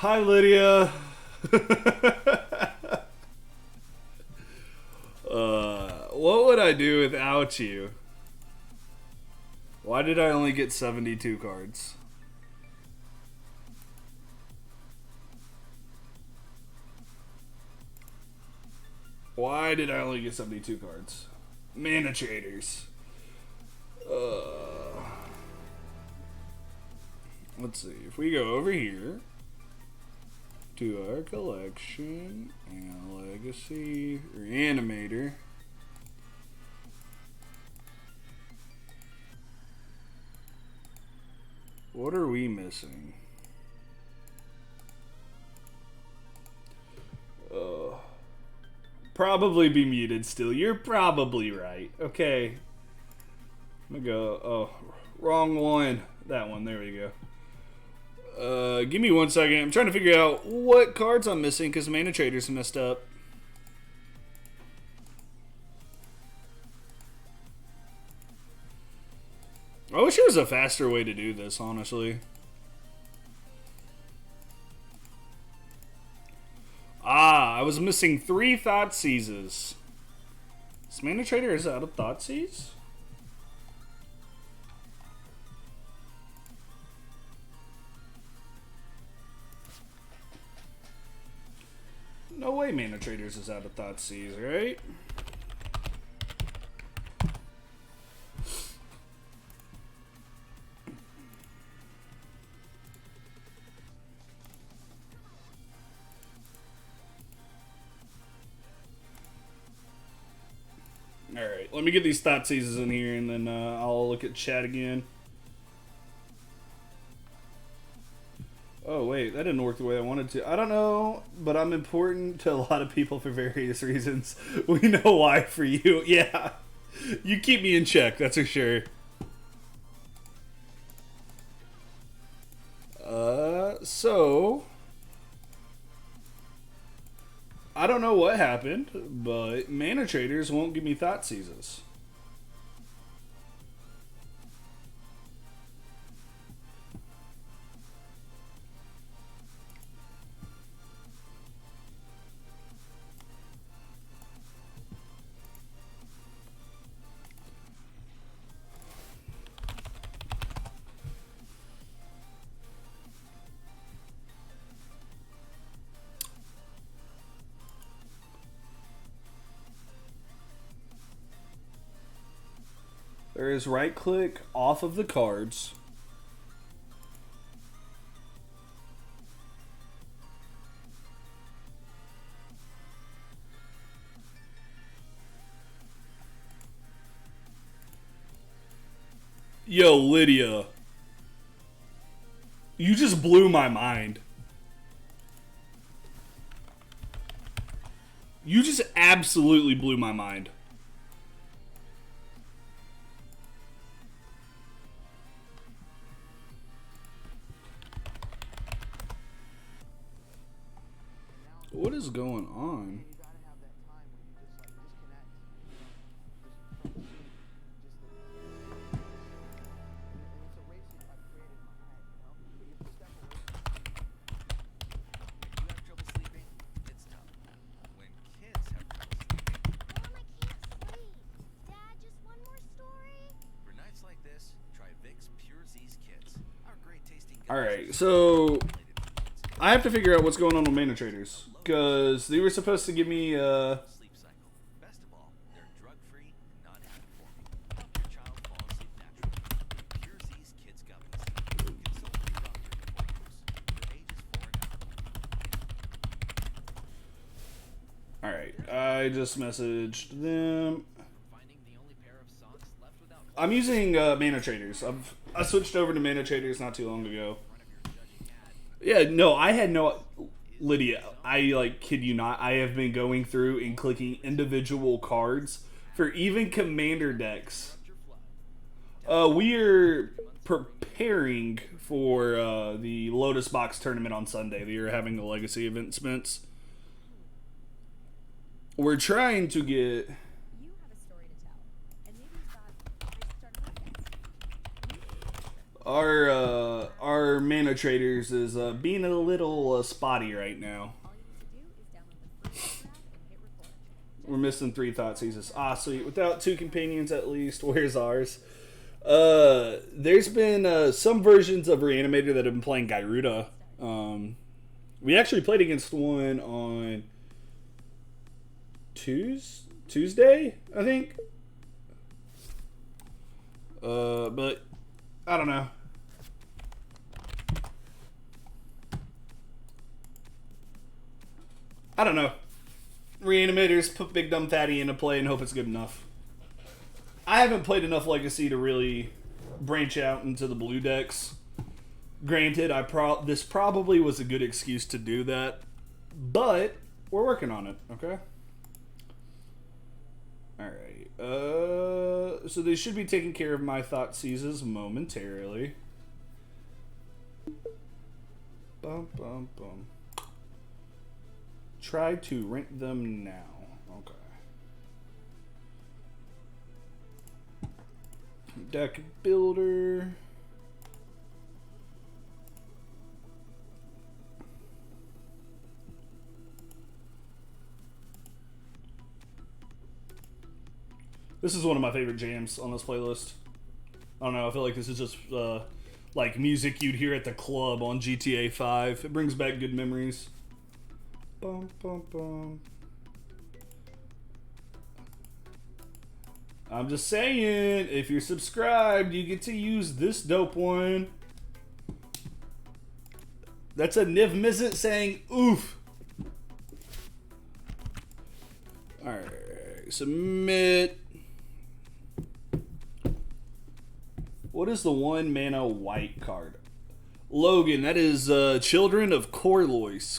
Hi, Lydia. What would I do without you? Why did I only get 72 cards? Why did I only get 72 cards? Mana traders. Let's see. If we go over here to our collection and legacy Reanimator. What are we missing? Probably be muted still. You're probably right. Okay. I'm gonna go. Oh, wrong one. That one. There we go. Give me 1 second. I'm trying to figure out what cards I'm missing because Mana Traders messed up. I wish there was a faster way to do this, honestly. I was missing 3 Thoughtseizes. This Mana Trader is out of Thoughtseize? No way Mana Traders is out of Thoughtseize, right? Alright, let me get these Thoughtseizes in here and then I'll look at chat again. Oh, wait, that didn't work the way I wanted to. I don't know, but I'm important to a lot of people for various reasons. We know why for you. Yeah, you keep me in check, that's for sure. So... I don't know what happened, but Mana Traders won't give me Thoughtseizes. There is right click off of the cards. Yo, Lydia. You just blew my mind. You just absolutely blew my mind. What is going on? Alright, so I have to figure out what's going on with Mana Traders. Because they were supposed to give me, Alright, I just messaged them. I'm using Mana Traders. I switched over to Mana Traders not too long ago. Yeah, no, I had no... Lydia, I kid you not, I have been going through and clicking individual cards for even commander decks. We are preparing for the Lotus Box tournament on Sunday. They are having the Legacy event, Spence. We're trying to get... Our mana traders is being a little spotty right now. We're missing 3 thought seizes. Ah, sweet. Without 2 companions at least. Where's ours? There's been some versions of Reanimator that have been playing Gyruda. We actually played against one on Tuesday, I think. But I don't know. Reanimators put Big Dumb Fatty into play and hope it's good enough. I haven't played enough Legacy to really branch out into the blue decks. Granted, this probably was a good excuse to do that, but we're working on it, okay? Alright, so they should be taking care of my thought seizes momentarily. Bum, bum, bum. Try to rent them now. Okay. Deck builder. This is one of my favorite jams on this playlist. I don't know, I feel like this is just like music you'd hear at the club on GTA 5. It brings back good memories. Bum, bum, bum. I'm just saying, if you're subscribed, you get to use this dope one. That's a Niv Mizzet saying oof. Alright, submit. What is the 1 mana white card? Logan, that is Children of Corlos.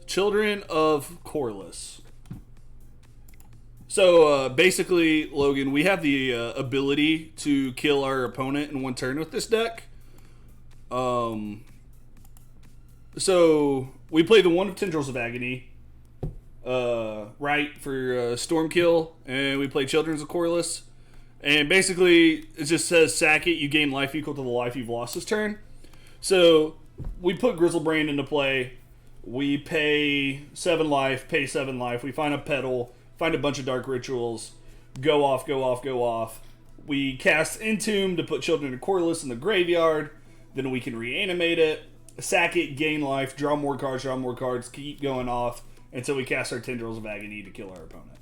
Children of Corlos. So, basically, Logan, we have the ability to kill our opponent in 1 turn with this deck. So, we play the 1 of Tendrils of Agony, right, for Stormkill, and we play Children of Corlos. And basically, it just says, sack it, you gain life equal to the life you've lost this turn. So, we put Grizzlebrain into play. We pay 7 life, We find a Petal, find a bunch of Dark Rituals, go off. We cast Entomb to put Children of Corlos in the graveyard. Then we can reanimate it, sack it, gain life, draw more cards, keep going off until we cast our Tendrils of Agony to kill our opponent.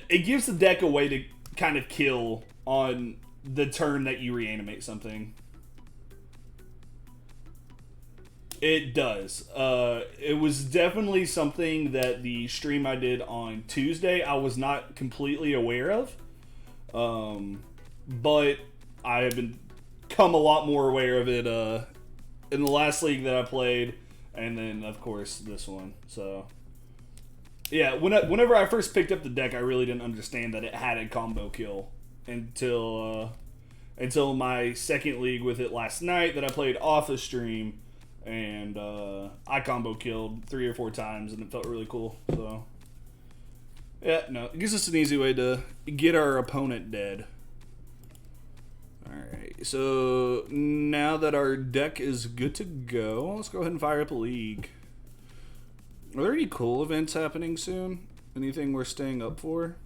It gives the deck a way to kind of kill on the turn that you reanimate something. It does. It was definitely something that the stream I did on Tuesday I was not completely aware of. But I have become a lot more aware of it in the last league that I played, and then, of course, this one. So, yeah, whenever I first picked up the deck, I really didn't understand that it had a combo kill until my second league with it last night that I played off the stream. And I combo killed 3 or 4 times, and it felt really cool. So, yeah, no, it gives us an easy way to get our opponent dead. Alright, so now that our deck is good to go, let's go ahead and fire up a league. Are there any cool events happening soon? Anything we're staying up for?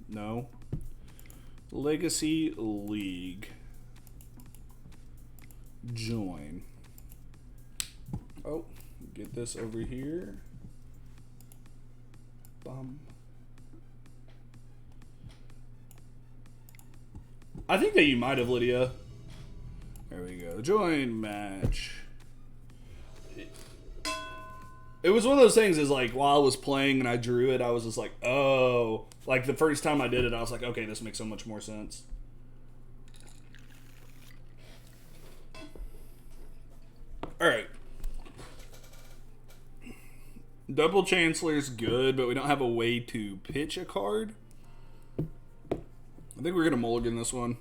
No. Legacy League. Join. Oh, get this over here. Bum. I think that you might have, Lydia. There we go. Join match. It was one of those things is like while I was playing and I drew it, I was just like, oh. Like the first time I did it, I was like, okay, this makes so much more sense. Alright. Double Chancellor's good, but we don't have a way to pitch a card. I think we're going to mulligan this one.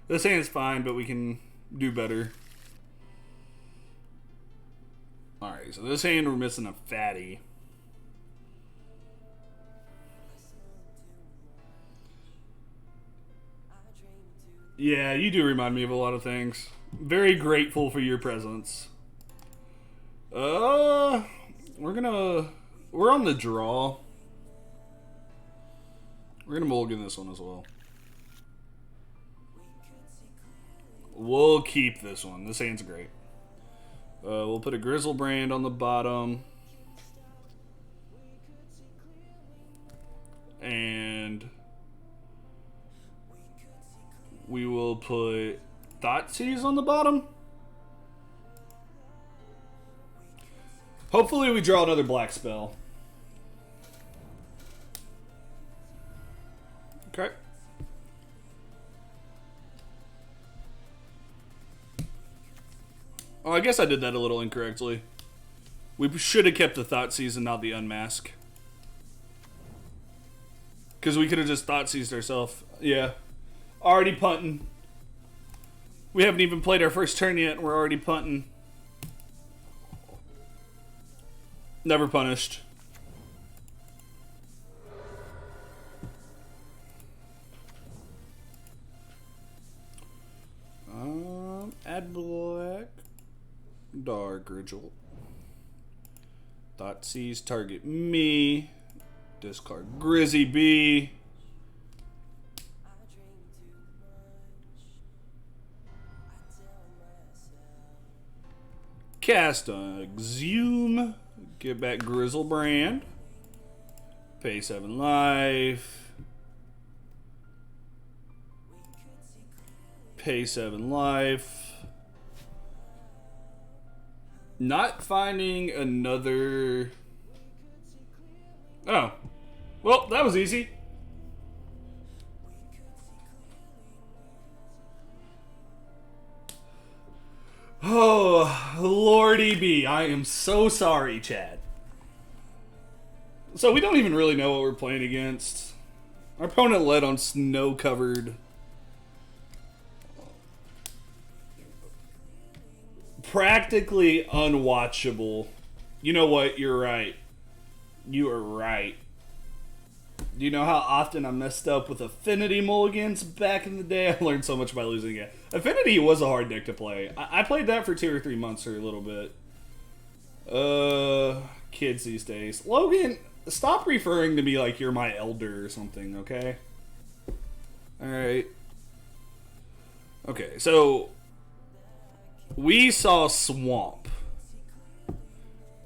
This hand's fine, but we can do better. Alright, so this hand we're missing a fatty. Yeah, you do remind me of a lot of things. Very grateful for your presence. We're on the draw. We're gonna mulligan this one as well. We'll keep this one. This hand's great. We'll put a Grizzlebrand on the bottom. And we will put Thoughtseize on the bottom. Hopefully we draw another black spell. Okay. Oh, I guess I did that a little incorrectly. We should have kept the Thoughtseize and not the Unmask. Because we could have just Thoughtseized ourselves. Yeah. Already punting. We haven't even played our first turn yet and we're already punting. Never punished. Add black. Dark Ritual. Thoughtseize target me. Discard Grizzy B. Cast Exhume. Get back Grizzlebrand. Pay 7 life. Pay 7 life. Not finding another... Oh. Well, that was easy. Oh, Lordy B. I am so sorry, Chad. So we don't even really know what we're playing against. Our opponent led on snow-covered... Practically unwatchable. You know what? You're right. You are right. Do you know how often I messed up with Affinity mulligans back in the day? I learned so much by losing it. Affinity was a hard deck to play. I played that for 2 or 3 months or a little bit. Kids these days. Logan, stop referring to me like you're my elder or something, okay? Alright. Okay, so... We saw Swamp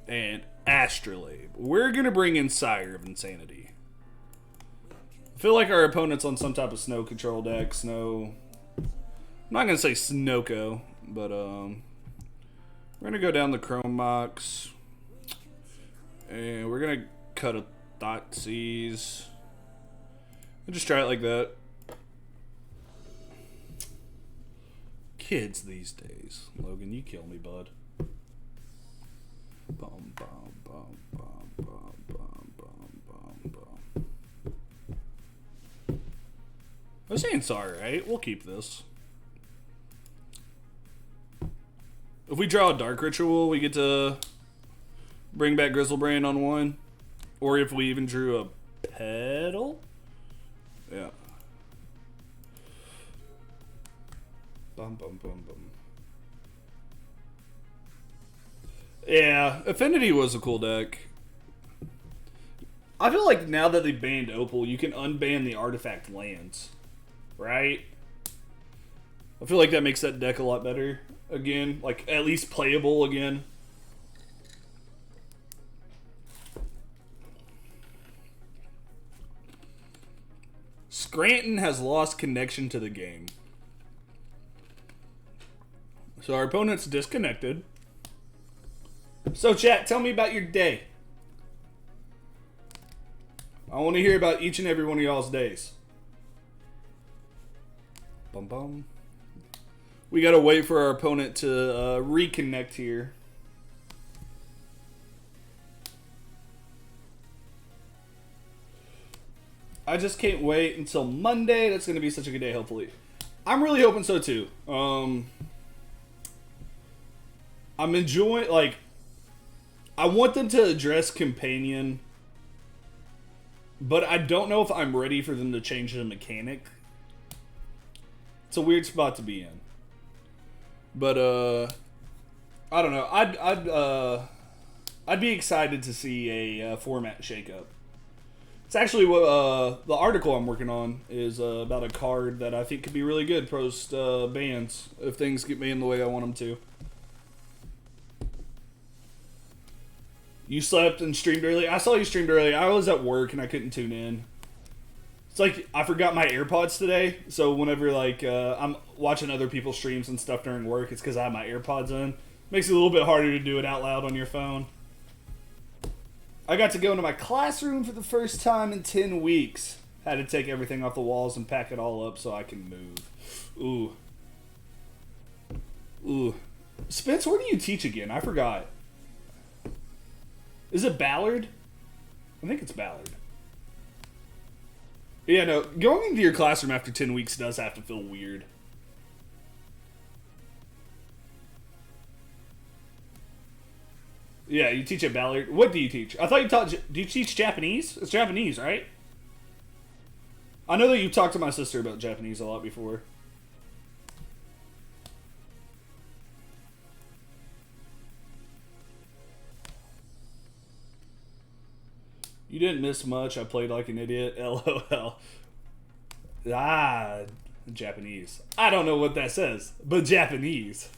and Astrolabe. We're going to bring in Sire of Insanity. I feel like our opponent's on some type of snow control deck. Snow... I'm not going to say Snoko, but we're going to go down the Chrome Mox. And we're going to cut a Thoughtseize. We'll just try it like that. Kids these days. Logan, you kill me, bud. Bum, bum, bum, bum, bum, bum, bum, bum, bum. This hand's alright. We'll keep this. If we draw a Dark Ritual, we get to bring back Grizzlebrand on 1. Or if we even drew a Petal. Yeah. Bum, bum, bum, bum. Yeah, Affinity was a cool deck. I feel like now that they banned Opal, you can unban the artifact lands. Right? I feel like that makes that deck a lot better. Again, like, at least playable again. Scranton has lost connection to the game. So our opponent's disconnected. So chat, tell me about your day. I want to hear about each and every one of y'all's days. Bum bum. We gotta wait for our opponent to reconnect here. I just can't wait until Monday. That's gonna be such a good day, hopefully. I'm really hoping so too. I'm enjoying, like, I want them to address Companion, but I don't know if I'm ready for them to change the mechanic. It's a weird spot to be in. But I don't know. I'd be excited to see a format shakeup. It's actually what the article I'm working on is about a card that I think could be really good post bans if things get me in the way I want them to. You slept and streamed early. I saw you streamed early. I was at work and I couldn't tune in. It's like I forgot my AirPods today, so whenever like I'm watching other people's streams and stuff during work, it's because I have my AirPods in. Makes it a little bit harder to do it out loud on your phone. I got to go into my classroom for the first time in 10 weeks. Had to take everything off the walls and pack it all up so I can move. Ooh. Spence, where do you teach again? I forgot. Is it Ballard? I think it's Ballard. Yeah, no, going into your classroom after 10 weeks does have to feel weird. Yeah, you teach at Ballard. What do you teach? I thought you taught... Do you teach Japanese? It's Japanese, right? I know that you've talked to my sister about Japanese a lot before. You didn't miss much. I played like an idiot. LOL. Japanese. I don't know what that says, but Japanese.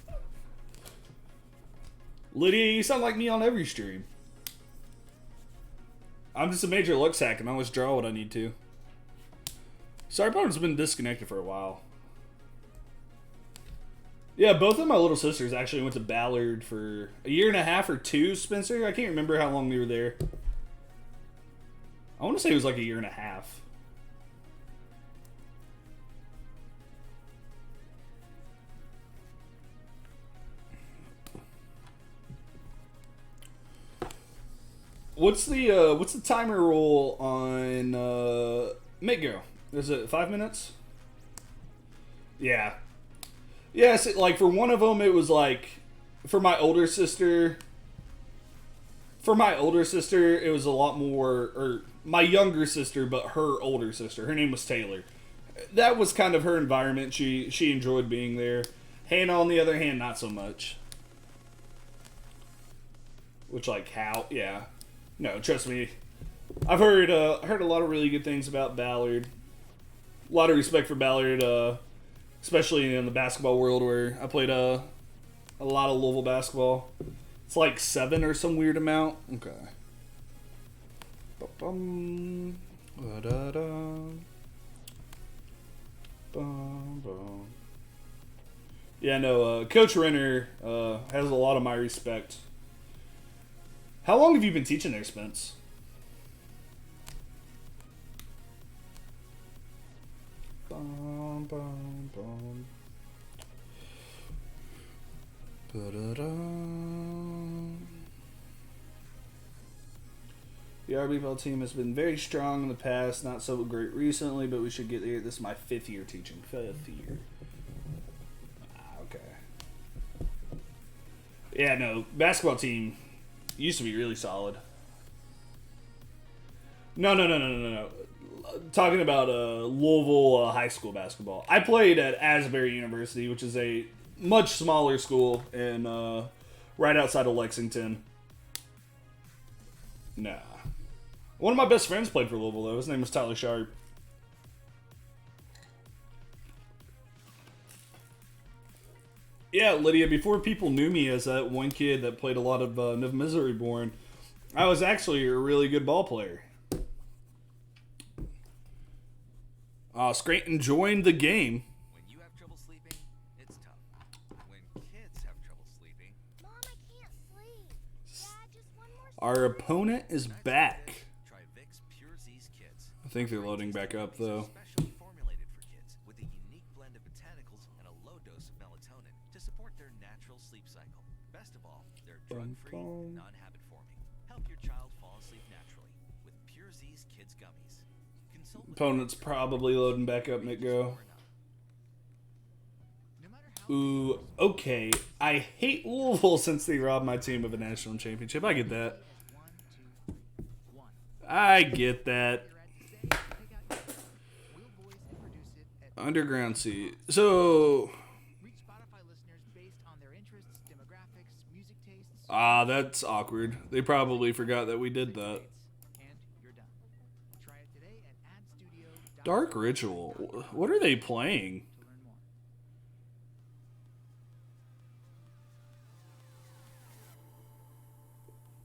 Lydia, you sound like me on every stream. I'm just a major luck sack and I always draw what I need to. Sorry, Bone's been disconnected for a while. Yeah, both of my little sisters actually went to Ballard for a year and a half or two, Spencer. I can't remember how long we were there. I want to say it was like a year and a half. What's the timer rule on Make Go? Is it 5 minutes? Yeah. Yes, like for one of them it was like for my older sister it was a lot more, or my younger sister, but her older sister. Her name was Taylor. That was kind of her environment. She enjoyed being there. Hannah, on the other hand, not so much. Which, like, how? Yeah. No, trust me. I've heard a lot of really good things about Ballard. A lot of respect for Ballard, especially in the basketball world where I played a lot of Louisville basketball. It's like 7 or some weird amount. Okay. Yeah, no, Coach Renner has a lot of my respect. How long have you been teaching there, Spence? The RBFL team has been very strong in the past, not so great recently, but we should get there. This is my 5th year teaching. 5th year. Okay. Yeah, no, basketball team used to be really solid. No. Talking about Louisville high school basketball. I played at Asbury University, which is a much smaller school in right outside of Lexington. Nah. One of my best friends played for Louisville, though. His name was Tyler Sharp. Yeah, Lydia, before people knew me as that one kid that played a lot of Never Missouri Born, I was actually a really good ball player. Scranton joined the game. When you have trouble sleeping, it's tough. When kids have trouble sleeping, Mom, I can't sleep. Dad, just one more. Our opponent is back. try Vicks Pure Z's Kids. I think they're loading back up, though. Specially formulated for kids with a unique blend of botanicals and a low dose of melatonin to support their natural sleep cycle. Best of all, they're drug-free, non-habit forming. Help your child fall asleep naturally with Pure Z's Kids Gummies. Consult with Opponent's probably loading back up, Nick Go. Ooh, okay. I hate Louisville since they robbed my team of a national championship. I get that. Underground Sea. So, Reach Spotify listeners based on their interests, demographics, music tastes. that's awkward. They probably forgot that we did that. And you're done. Try it today at adstudio.com. Dark Ritual. What are they playing? To learn more.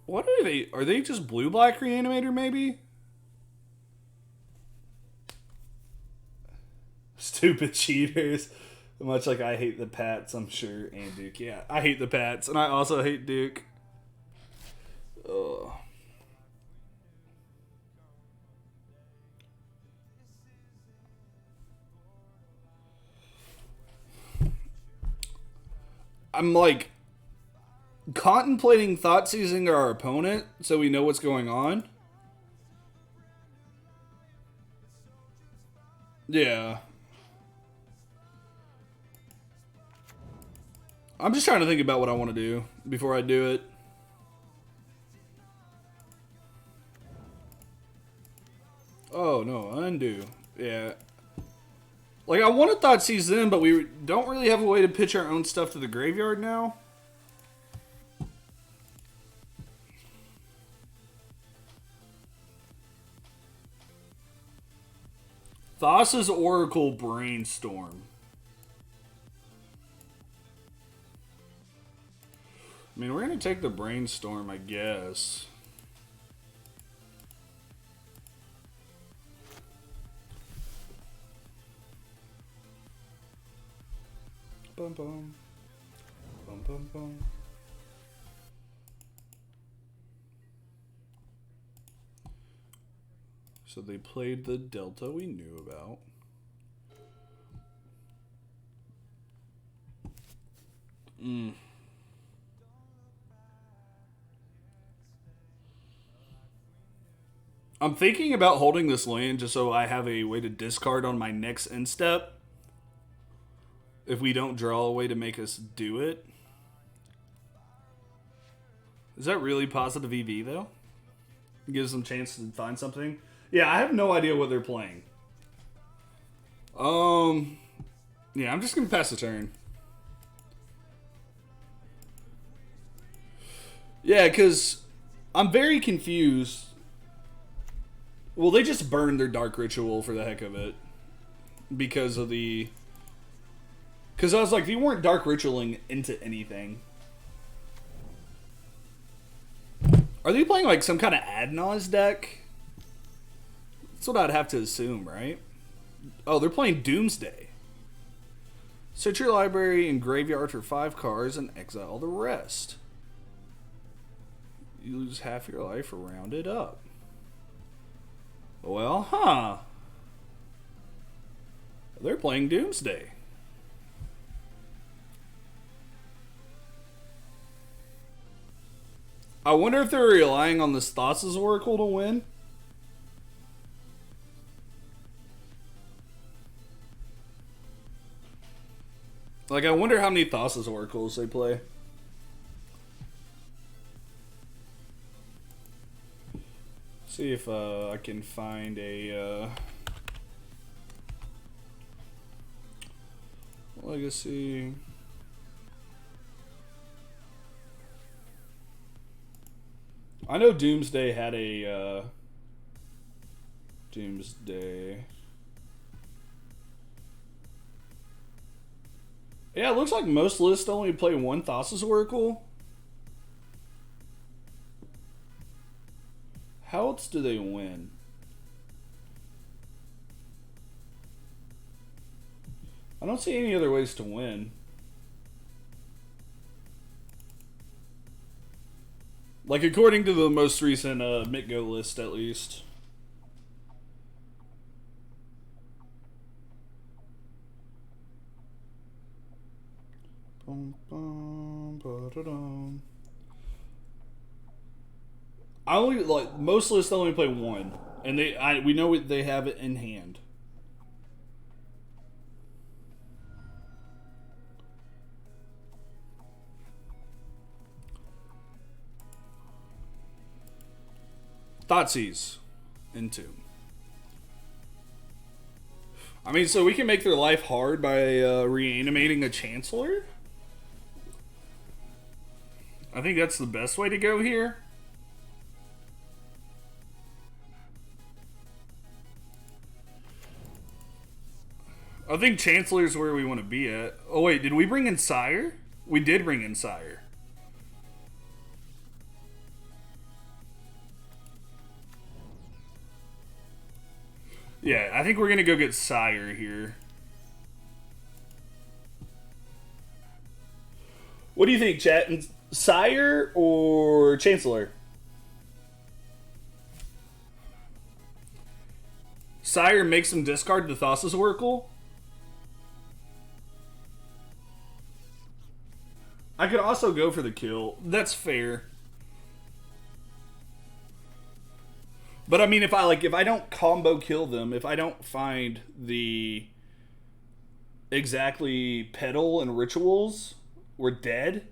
What are they? Are they just blue black Reanimator maybe? Stupid cheaters. Much like I hate the Pats, I'm sure, and Duke. Yeah, I hate the Pats, and I also hate Duke. Ugh. I'm like contemplating thought seizing our opponent so we know what's going on. Yeah. I'm just trying to think about what I want to do before I do it. Oh, no, undo. Yeah. Like, I want to thought seize them, but we don't really have a way to pitch our own stuff to the graveyard now. Thassa's Oracle Brainstorm. I mean, we're going to take the Brainstorm, I guess. Bum bum. Bum bum bum. So they played the Delta we knew about. I'm thinking about holding this land just so I have a way to discard on my next end step. If we don't draw a way to make us do it. Is that really positive EV though? Gives them a chance to find something. Yeah, I have no idea what they're playing. Yeah, I'm just gonna pass the turn. Yeah, because I'm very confused. Well, they just burned their Dark Ritual for the heck of it. Because of the... Because I was like, they weren't Dark Ritualing into anything. Are they playing like some kind of Adnaz deck? That's what I'd have to assume, right? Oh, they're playing Doomsday. Set your library and graveyard for 5 cards and exile the rest. You lose half your life or round it up. Well, huh. They're playing Doomsday. I wonder if they're relying on this Thassa's Oracle to win. Like, I wonder how many Thassa's Oracles they play. See if I can find a legacy. I know Doomsday had a Doomsday. Yeah, it looks like most lists only play one Thassa's Oracle. How else do they win? I don't see any other ways to win. Like, according to the most recent MitGo list, at least. Bum, bum, ba-da-dum. I only like most lists only play one, and we know they have it in hand. Thoughtseize into. I mean, so we can make their life hard by reanimating a Chancellor? I think that's the best way to go here. I think Chancellor's where we want to be at. Oh wait, did we bring in Sire? We did bring in Sire. Yeah, I think we're gonna go get Sire here. What do you think, chat? Sire or Chancellor? Sire makes him discard the Thassa's Oracle. I could also go for the kill. That's fair. But I mean, if I don't combo kill them, if I don't find the exactly Petal and Rituals, we're dead.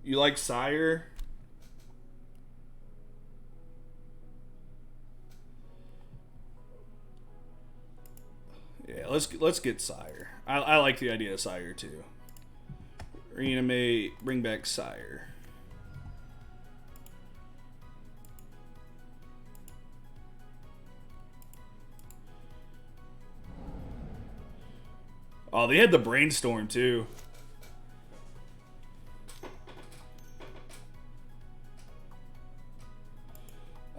You like Sire? Yeah, let's get Sire. I like the idea of Sire too. Reanimate, bring back Sire. Oh, they had the brainstorm too.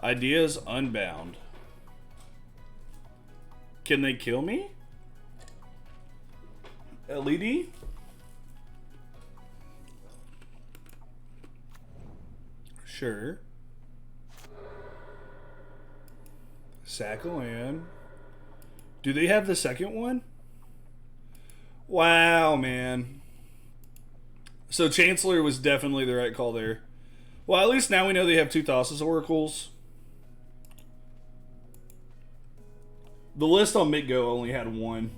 Ideas unbound. Can they kill me? LED? Sure. Sack of land. Do they have the second one? Wow, man. So Chancellor was definitely the right call there. Well, at least now we know they have two Thassa's Oracles. The list on MidGo only had one.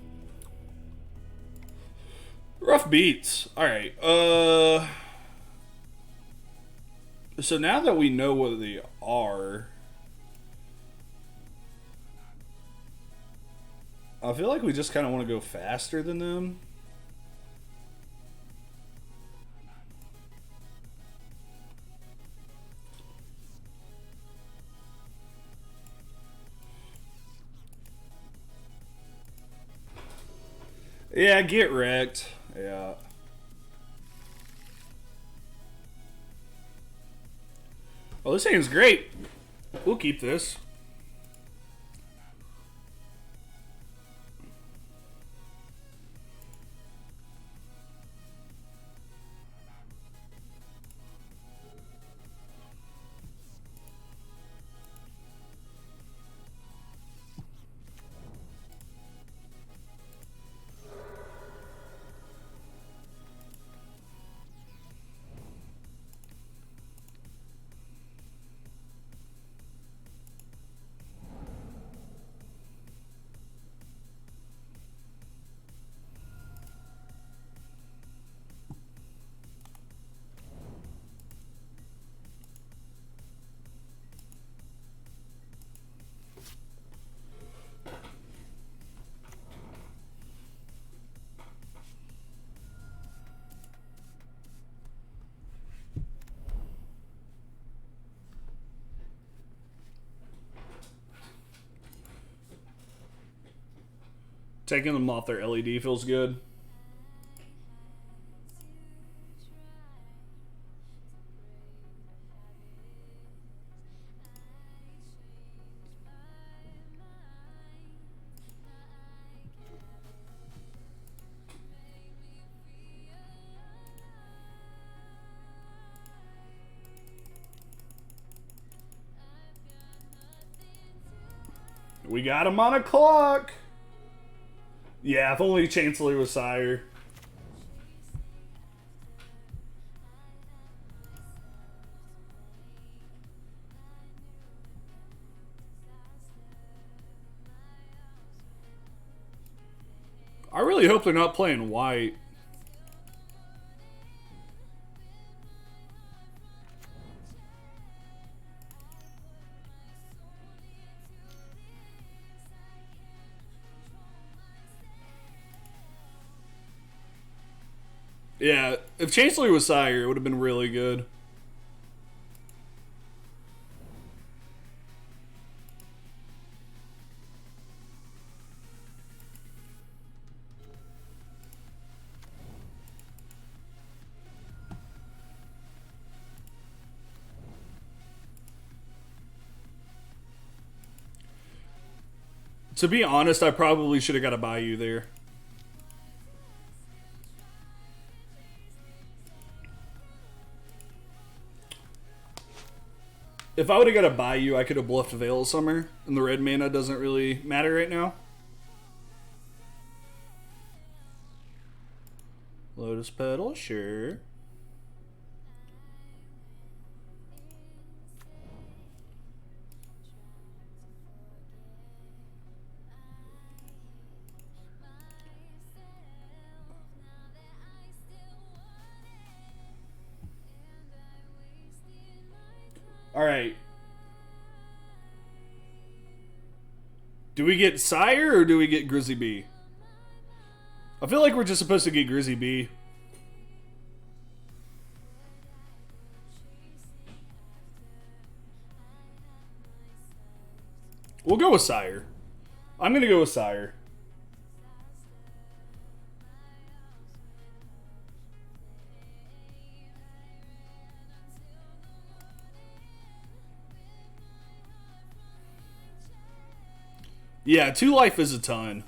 Rough beats. Alright, so now that we know what they are, I feel like we just kind of want to go faster than them. Yeah, get wrecked. Yeah. Oh, this thing's great. We'll keep this. Taking them off their LED feels good. We got him on a clock. Yeah, if only Chancellor was Sire. I really hope they're not playing white. Yeah, if Chancellor was Sire, it would have been really good. To be honest, I probably should have got a Bayou there. If I would have got a Bayou, I could have bluffed Veil of Summer, and the red mana doesn't really matter right now. Lotus Petal, sure. All right. Do we get Sire or do we get Grizzly B? I feel like we're just supposed to get Grizzly B. We'll go with Sire. I'm going to go with Sire. Yeah, 2 life is a ton.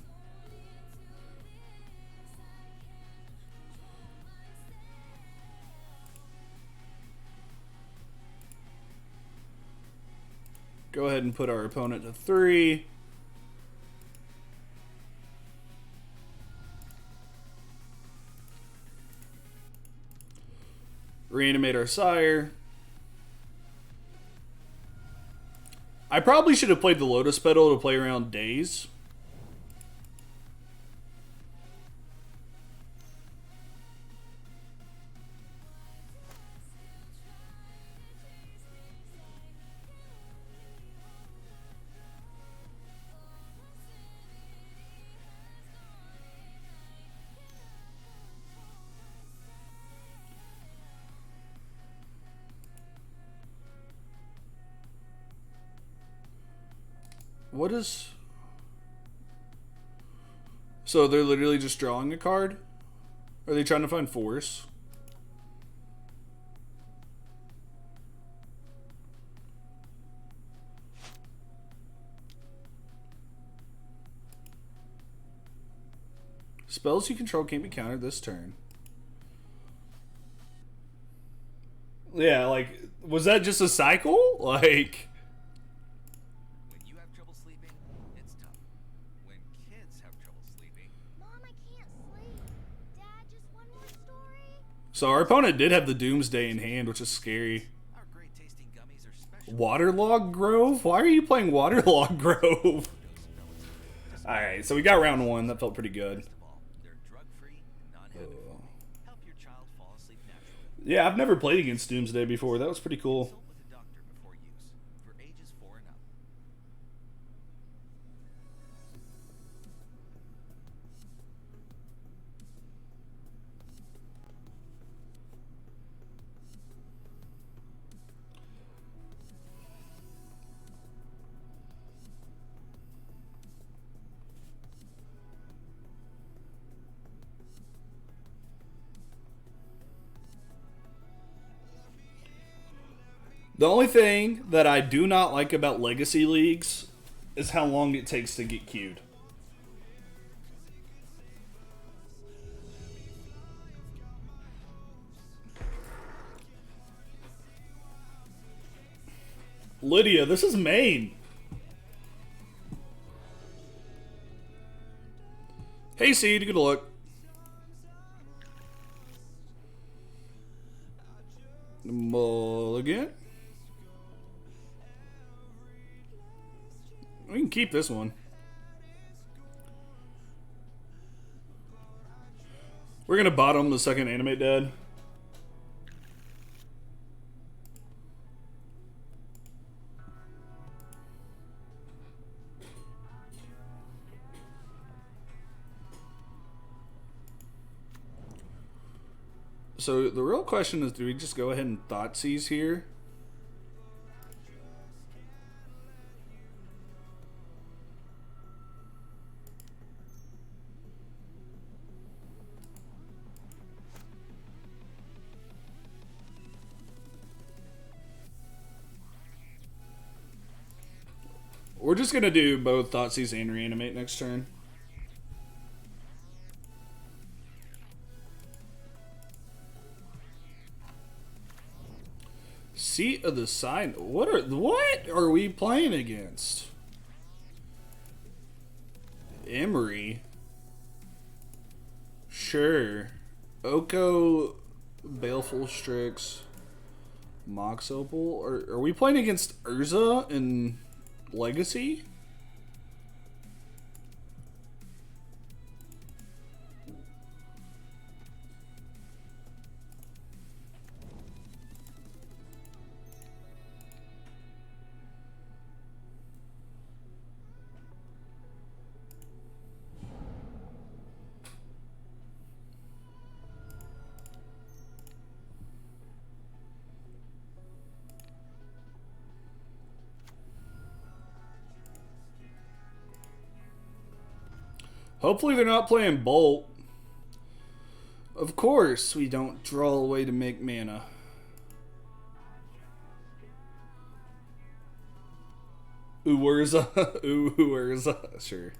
Go ahead and put our opponent to 3. Reanimate our Sire. I probably should have played the Lotus Petal to play around Daze. What is... So they're literally just drawing a card? Are they trying to find force? Spells you control can't be countered this turn. Yeah, like, was that just a cycle? Like... When you have trouble sleeping, it's tough. When kids have trouble sleeping, Mom, I can't sleep. Dad, just one more story? So our opponent did have the Doomsday in hand, which is scary. our great tasting gummies are special. Waterlog Grove? Why are you playing Waterlog Grove? Alright, so we got round 1. That felt pretty good. Best of all, they're drug-free and non-habit forming. Help your child fall asleep naturally. Yeah, I've never played against Doomsday before. That was pretty cool. Consult with a doctor before use. For ages 4 and up. The only thing that I do not like about Legacy Leagues is how long it takes to get queued. Lydia, this is Maine. Hey, Seed, good luck. Mulligan. We can keep this one. We're gonna bottom the second Animate Dead. So the real question is, do we just go ahead and Thoughtseize here? We're just gonna do both Thoughtseize and Reanimate next turn. Seat of the Sign. What are we playing against? Emery. Sure. Oko, Baleful Strix, Mox Opal. Are we playing against Urza and Legacy? Hopefully they're not playing Bolt. Of course we don't draw away to make mana. Urza. Urza. Sure.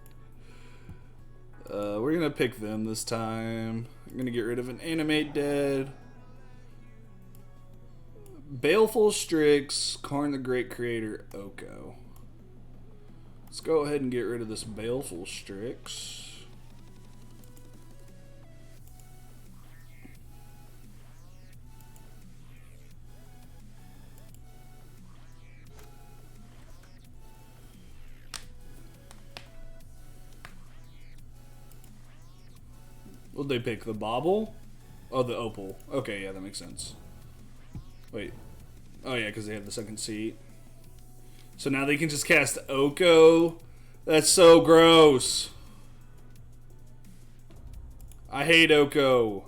We're gonna pick them this time. I'm gonna get rid of an Animate Dead. Baleful Strix, Karn the Great Creator, Oko. Let's go ahead and get rid of this Baleful Strix. What'd they pick? The Bauble? Oh, the Opal. Okay, yeah, that makes sense. Wait. Oh, yeah, because they have the second seat. So now they can just cast Oko. That's so gross. I hate Oko.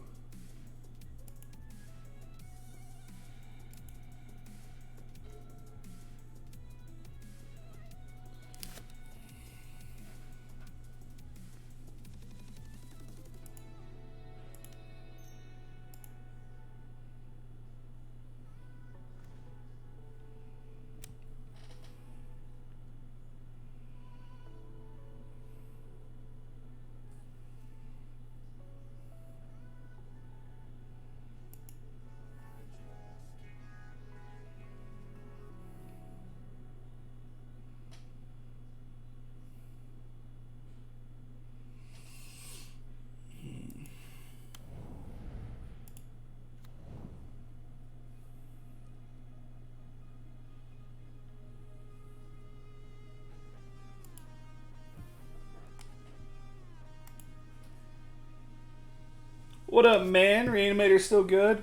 What up, man? Reanimator's still good.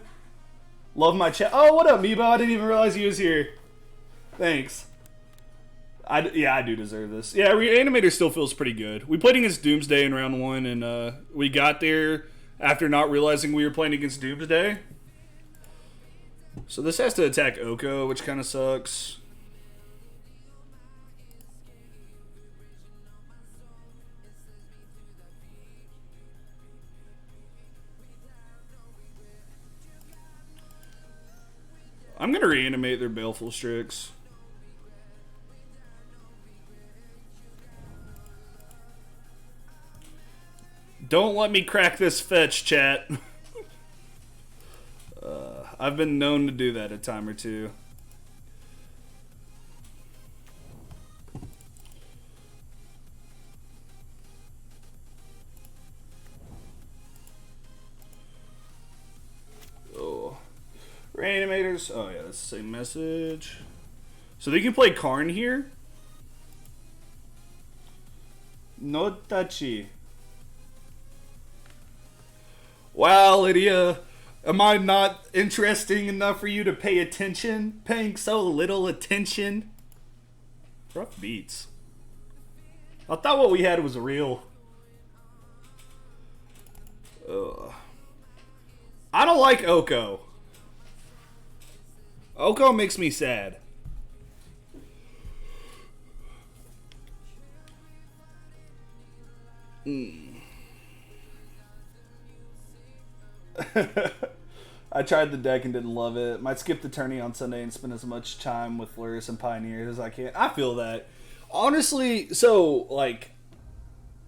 Love my chat. Oh, what up, Meebo? I didn't even realize you was here. Thanks. Yeah, I do deserve this. Yeah, Reanimator still feels pretty good. We played against Doomsday in round 1, and we got there after not realizing we were playing against Doomsday. So this has to attack Oko, which kind of sucks. I'm going to reanimate their Baleful Strix. Don't let me crack this fetch, chat. I've been known to do that a time or two. Oh. Reanimators. Oh, yeah, that's the same message. So they can play Karn here? No touchy. Wow, Lydia. Am I not interesting enough for you to pay attention? Paying so little attention? Rough beats. I thought what we had was real. I don't like Oko. Oko makes me sad. I tried the deck and didn't love it. Might skip the tourney on Sunday and spend as much time with Lotus and Pioneers as I can. I feel that. Honestly, so, like,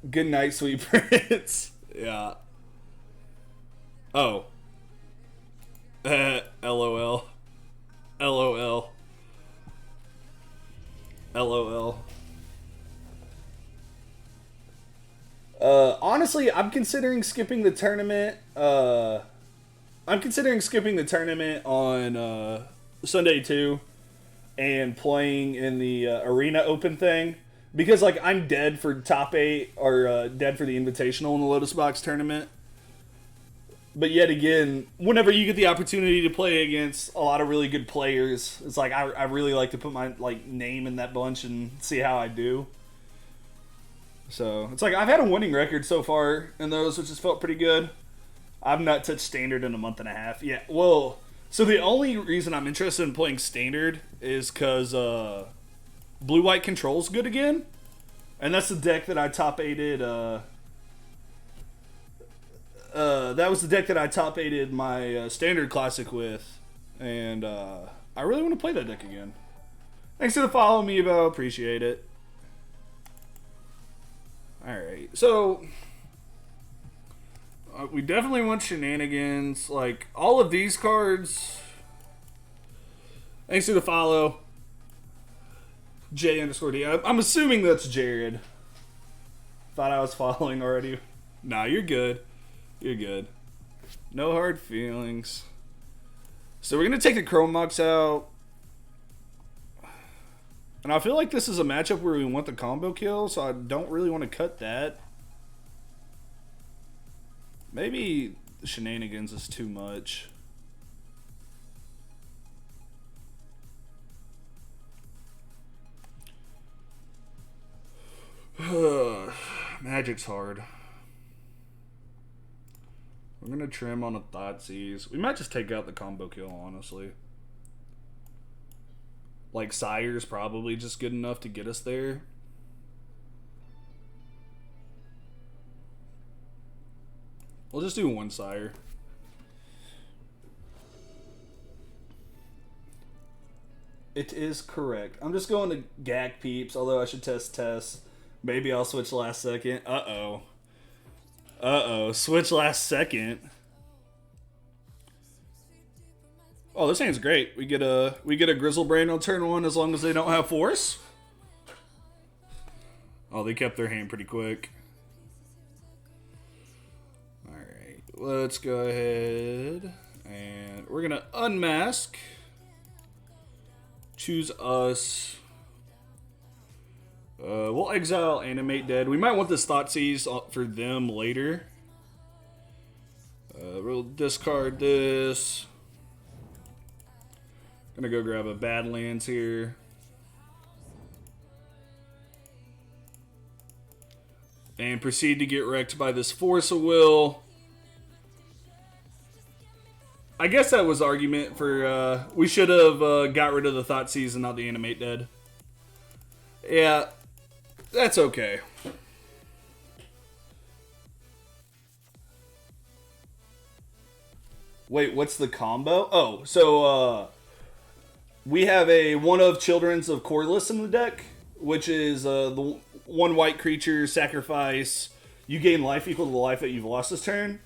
good night, sweet prince. Yeah. Oh. LOL. LOL. LOL. Honestly, I'm considering skipping the tournament. I'm considering skipping the tournament on Sunday too, and playing in the Arena Open thing because like I'm dead for top 8 or dead for the Invitational in the Lotus Box tournament. But yet again, whenever you get the opportunity to play against a lot of really good players, it's like I really like to put my like name in that bunch and see how I do. So it's like I've had a winning record so far in those, which has felt pretty good. I've not touched Standard in a month and a half. Yeah, well, so the only reason I'm interested in playing Standard is because Blue-White Control's good again. And that's the deck that I top 8'd. That was the deck that I top 8'd my Standard Classic with. And I really want to play that deck again. Thanks for the follow, Meebo. Appreciate it. Alright, so we definitely want shenanigans. Like, all of these cards. Thanks for the follow. J_D. I'm assuming that's Jared. Thought I was following already. Nah, you're good. You're good. No hard feelings. So we're going to take the Chrome Mox out. And I feel like this is a matchup where we want the combo kill, so I don't really want to cut that. Maybe shenanigans is too much. Magic's hard. We're going to trim on a Thoughtseize. We might just take out the combo kill, honestly. Like, Sire's probably just good enough to get us there. We'll just do one Sire. It is correct. I'm just going to Gag Peeps, although I should test. Maybe I'll switch last second. Uh-oh. Uh-oh. Switch last second. Oh, this hand's great. We get a Grizzlebrand on turn 1 as long as they don't have Force. Oh, they kept their hand pretty quick. Alright, let's go ahead and we're gonna unmask. Choose us. We'll exile Animate Dead. We might want this Thoughtseize for them later. We'll discard this. Gonna go grab a Badlands here. And proceed to get wrecked by this Force of Will. I guess that was argument for, we should have got rid of the Thoughtseize and not the Animate Dead. Yeah, that's okay. Wait, what's the combo? Oh, so, we have a one of Children's of Corliss in the deck, which is the one white creature, sacrifice, you gain life equal to the life that you've lost this turn.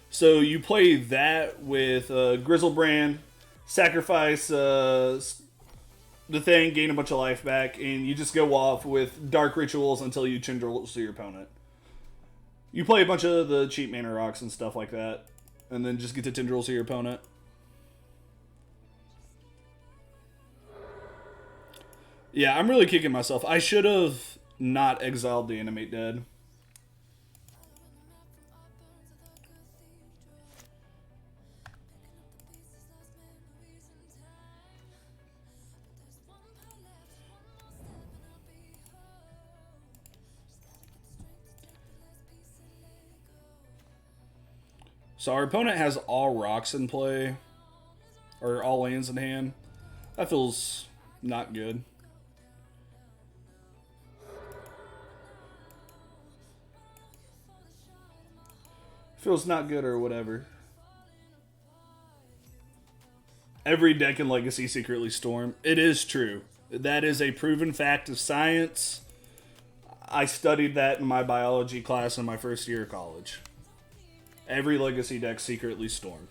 So you play that with Grizzlebrand, sacrifice the thing, gain a bunch of life back, and you just go off with Dark Rituals until you Tendrils to your opponent. You play a bunch of the cheap mana rocks and stuff like that, and then just get to Tendrils to your opponent. Yeah, I'm really kicking myself. I should have not exiled the Animate Dead. So our opponent has all rocks in play, or all lands in hand. That feels not good. Feels not good or whatever. Every deck in Legacy secretly storm. It is true. That is a proven fact of science. I studied that in my biology class in my first year of college. Every Legacy deck secretly storm.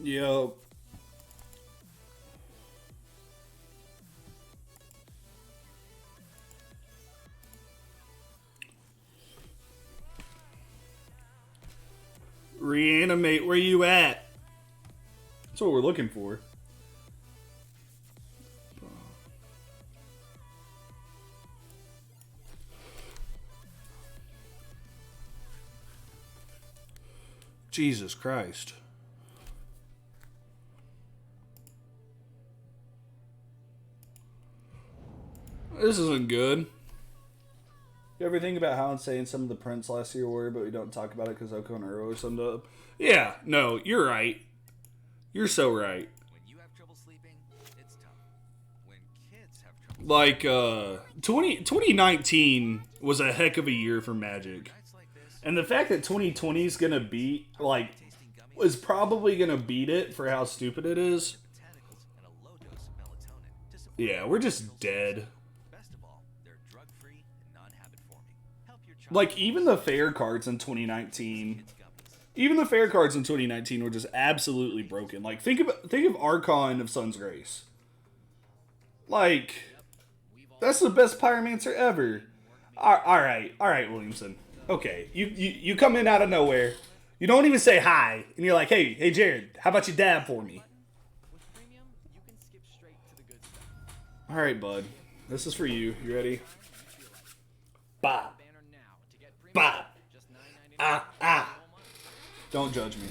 Yo. Reanimate, where you at? That's what we're looking for. Jesus Christ. This isn't good. You ever think about how insane some of the prints last year were, but we don't talk about it because Oko and Uro summed up? Yeah, no, you're right. You're so right. When you have trouble sleeping, it's tough. When kids have trouble 2019 was a heck of a year for Magic. nights like this, And the fact that 2020 is going to beat, tasting gummies, is probably going to beat it for how stupid it is. botanicals, and a low dose of melatonin to support Yeah, we're just dead. Best of all, they're drug-free and non-habit forming. Help your child Even the fair cards in 2019... kids gummies. Even the fair cards in 2019 were just absolutely broken. Think of Archon of Sun's Grace. That's the best Pyromancer ever. All right, Williamson. Okay, you come in out of nowhere. You don't even say hi, and you're like, hey, Jared, how about you dab for me? With premium, you can skip straight to the good stuff. All right, bud. This is for you. You ready? Bop, Banner now to get premium. bop. Just $9.99 Ah. the whole month. Don't judge me.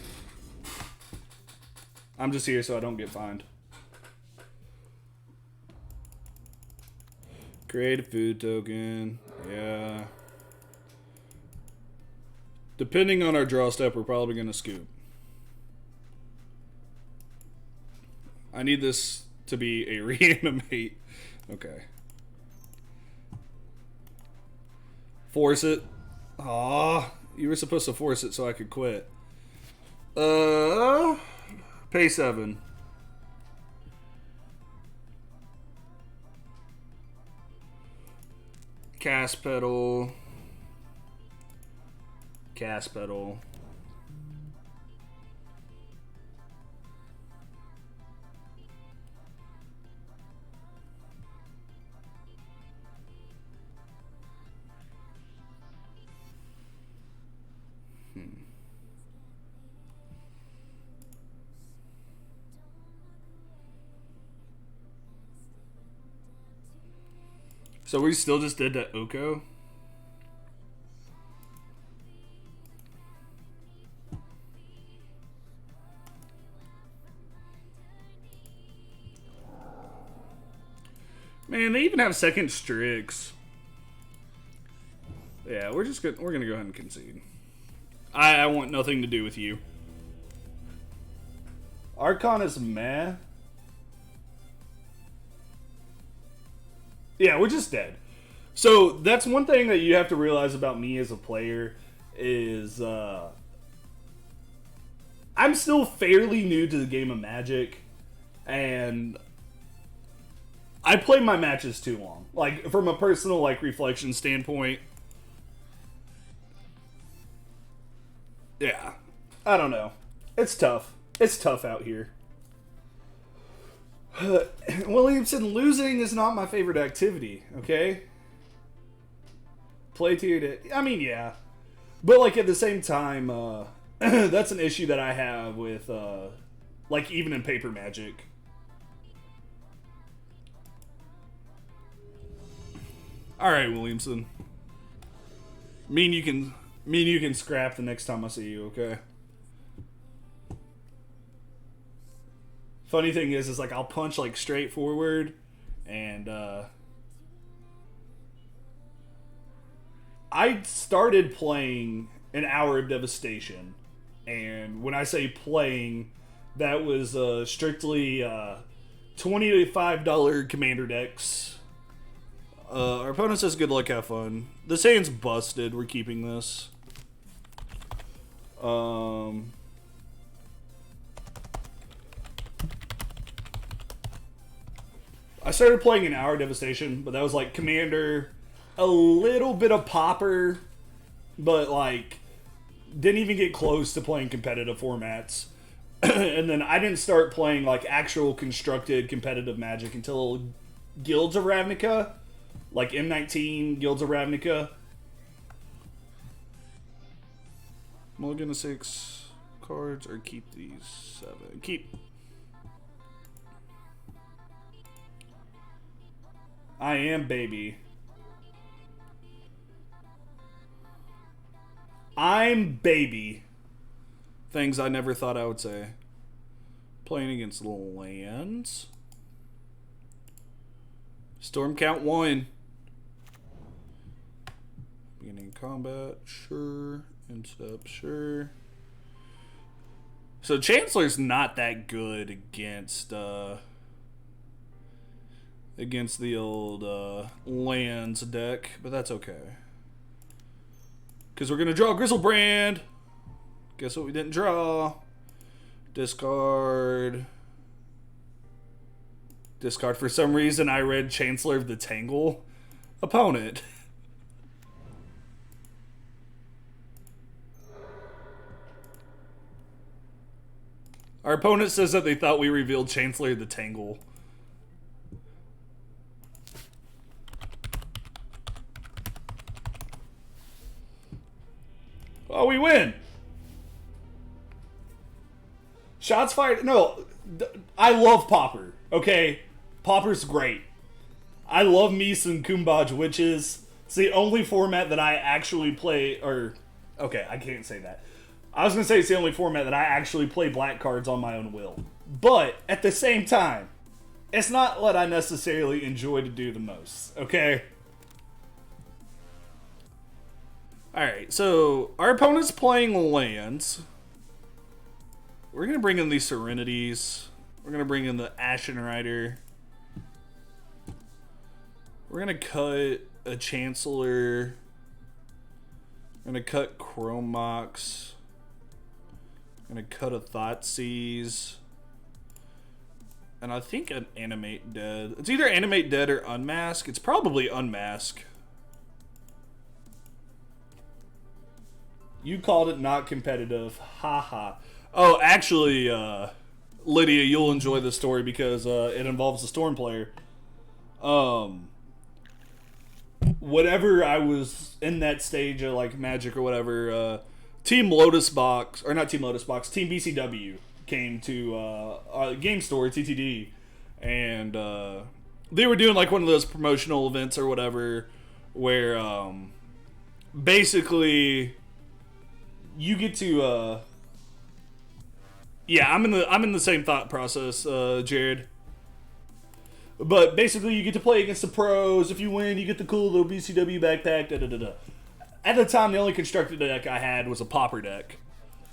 I'm just here so I don't get fined. Create a food token. Yeah. Depending on our draw step, we're probably going to scoop. I need this to be a reanimate. Okay. Force it. Aw, you were supposed to force it so I could quit. Pay 7. Cast pedal. Cast pedal. So we still just did that Oko? Man, they even have second Strix. Yeah, we're gonna go ahead and concede. I want nothing to do with you. Archon is meh. Yeah, we're just dead. So that's one thing that you have to realize about me as a player is I'm still fairly new to the game of Magic, and I play my matches too long. From a personal reflection standpoint. Yeah. I don't know. It's tough. It's tough out here. Williamson, losing is not my favorite activity, okay? Play tier to... I mean, yeah. But, at the same time, that's an issue that I have with, even in paper Magic. Alright, Williamson. Me and you can scrap the next time I see you, okay? Funny thing is like I'll punch like straight forward, and I started playing an hour of Devastation, and when I say playing, that was strictly $25 commander decks. Our opponent says good luck, have fun. This hand's busted. We're keeping this. I started playing an hour of Devastation, but that was like commander, a little bit of Popper, but like didn't even get close to playing competitive formats. And then I didn't start playing like actual constructed competitive Magic until Guilds of Ravnica, like M19 Guilds of Ravnica. Mulligan to 6 cards or keep these 7. Keep. I am baby. I'm baby. Things I never thought I would say. Playing against lands. Storm count 1. Beginning combat, sure. End step, sure. So Chancellor's not that good against the old lands deck, but that's okay. Because we're going to draw Grizzlebrand. Guess what we didn't draw? Discard. Discard. For some reason, I read Chancellor of the Tangle. Opponent. Our opponent says that they thought we revealed Chancellor of the Tangle. Oh, we win! Shots fired. No, I love Pauper. Okay, Pauper's great. I love me some Kumbaj Witches. It's the only format that I actually play. Or okay, I can't say that. I was gonna say it's the only format that I actually play black cards on my own will. But at the same time, it's not what I necessarily enjoy to do the most. Okay. Alright, so our opponent's playing lands. We're going to bring in these Serenities. We're going to bring in the Ashen Rider. We're going to cut a Chancellor. We're going to cut Chrome Mox. We're going to cut a Thoughtseize. And I think an Animate Dead. It's either Animate Dead or Unmask. It's probably Unmask. You called it not competitive. Haha. Oh, actually, Lydia, you'll enjoy this story because it involves the Storm player. Whatever I was in that stage of like Magic or whatever, Team Lotus Box, or not Team Lotus Box, Team BCW came to Game Store, TTD, and they were doing like one of those promotional events or whatever where basically you get to yeah, I'm in the same thought process, Jared. But basically, you get to play against the pros. If you win, you get the cool little BCW backpack. Da da da da. At the time, the only constructed deck I had was a Pauper deck,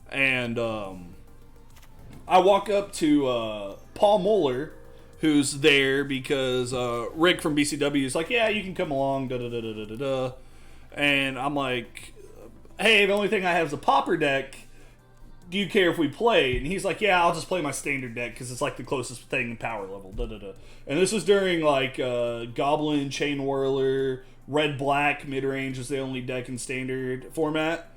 and I walk up to Paul Moeller, who's there because Rick from BCW is like, "Yeah, you can come along." Da da da da da da da. And I'm like, "Hey, the only thing I have is a Pauper deck. Do you care if we play?" And he's like, "Yeah, I'll just play my standard deck because it's like the closest thing in power level." Da da da. And this was during like Goblin, Chain Whirler, Red Black mid range was the only deck in standard format.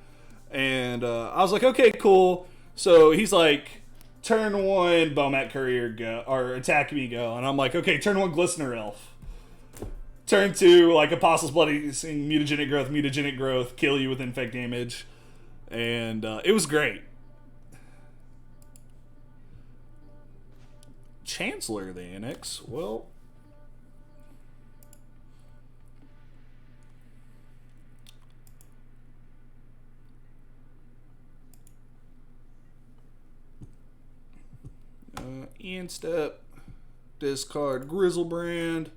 And I was like, "Okay, cool." So he's like, "Turn 1, Bomat Courier go, or attack me go." And I'm like, "Okay, turn 1, Glistener Elf. Turn 2, like Apostle's Blessing, mutagenic growth, kill you with infect damage." And it was great. Chancellor of the Annex. Well, End step. Discard Grizzlebrand.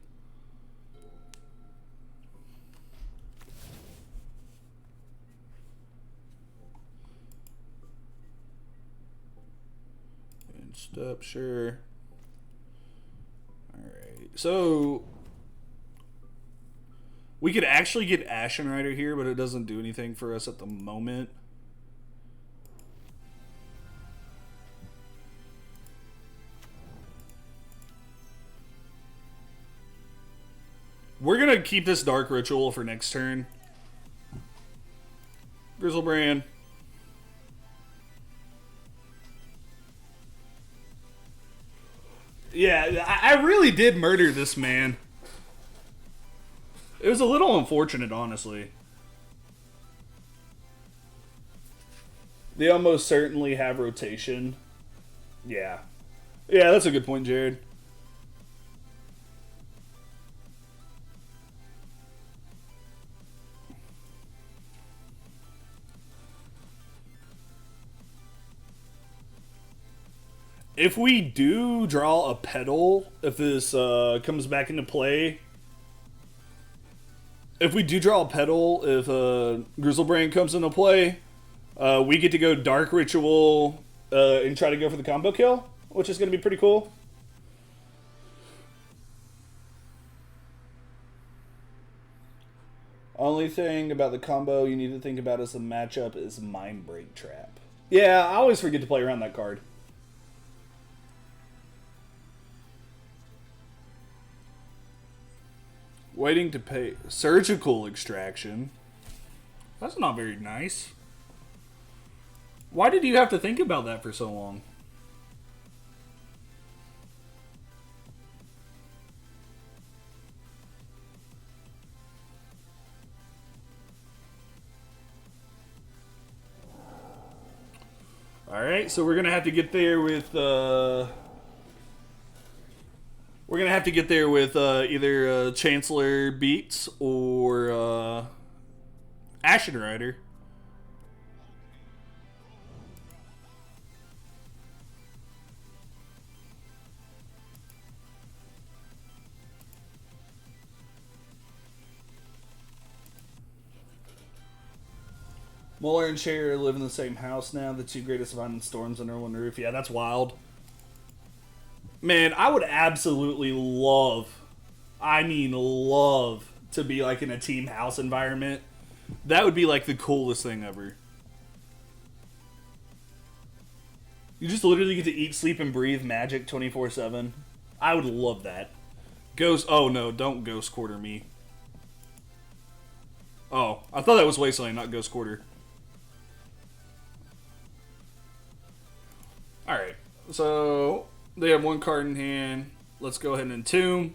End step, sure. Alright, so we could actually get Ashen Rider here, but it doesn't do anything for us at the moment. We're going to keep this Dark Ritual for next turn. Grizzlebrand. Yeah, I really did murder this man. It was a little unfortunate, honestly. They almost certainly have rotation. Yeah. Yeah, that's a good point, Jared. If we do draw a Petal, if this comes back into play, if we do draw a Petal, if Grizzlebrand comes into play, we get to go Dark Ritual and try to go for the combo kill, which is going to be pretty cool. Only thing about the combo you need to think about as the matchup is Mind Break Trap. Yeah, I always forget to play around that card. Waiting to pay. Surgical Extraction. That's not very nice. Why did you have to think about that for so long? Alright, so we're gonna have to get there with either Chancellor Beats or Ashen Rider. Muller and Cher live in the same house now. The two greatest violent storms under one roof. Yeah, that's wild. Man, I would absolutely love, I mean love, to be like in a team house environment. That would be like the coolest thing ever. You just literally get to eat, sleep, and breathe magic 24/7. I would love that. Ghost, oh no, don't Ghost Quarter me. Oh, I thought that was Wasteland, not Ghost Quarter. Alright, so they have one card in hand. Let's go ahead and entomb.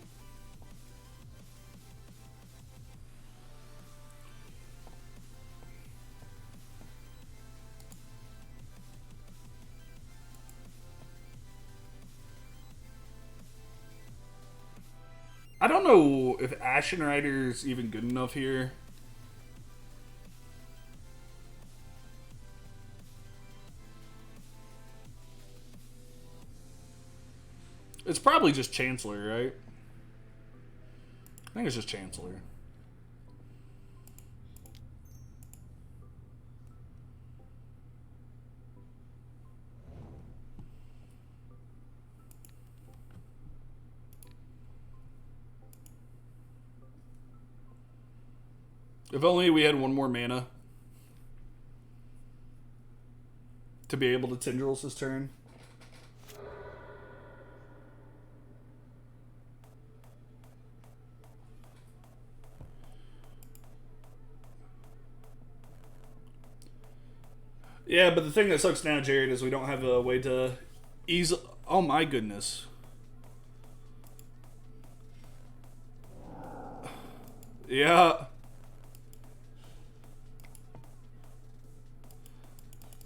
I don't know if Ashen Rider's even good enough here. It's probably just Chancellor, right? I think it's just Chancellor. If only we had one more mana to be able to Tendrils this turn. Yeah, but the thing that sucks now, Jared, is we don't have a way to ease... Oh my goodness. Yeah.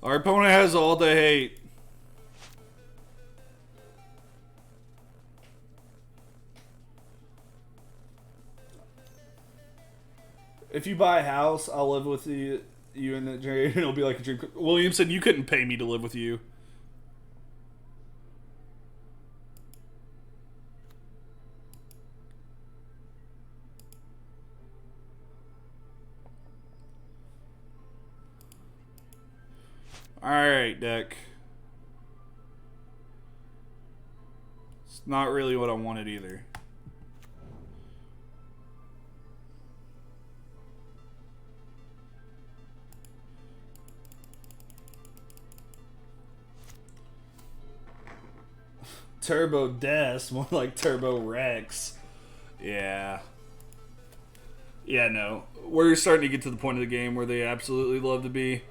Our opponent has all the hate. If you buy a house, I'll live with you and it, Jerry, and it'll be like a dream. Williamson, you couldn't pay me to live with you. Alright, deck. It's not really what I wanted either. Turbo Des, more like Turbo Rex. Yeah. Yeah, no. We're starting to get to the point of the game where they absolutely love to be.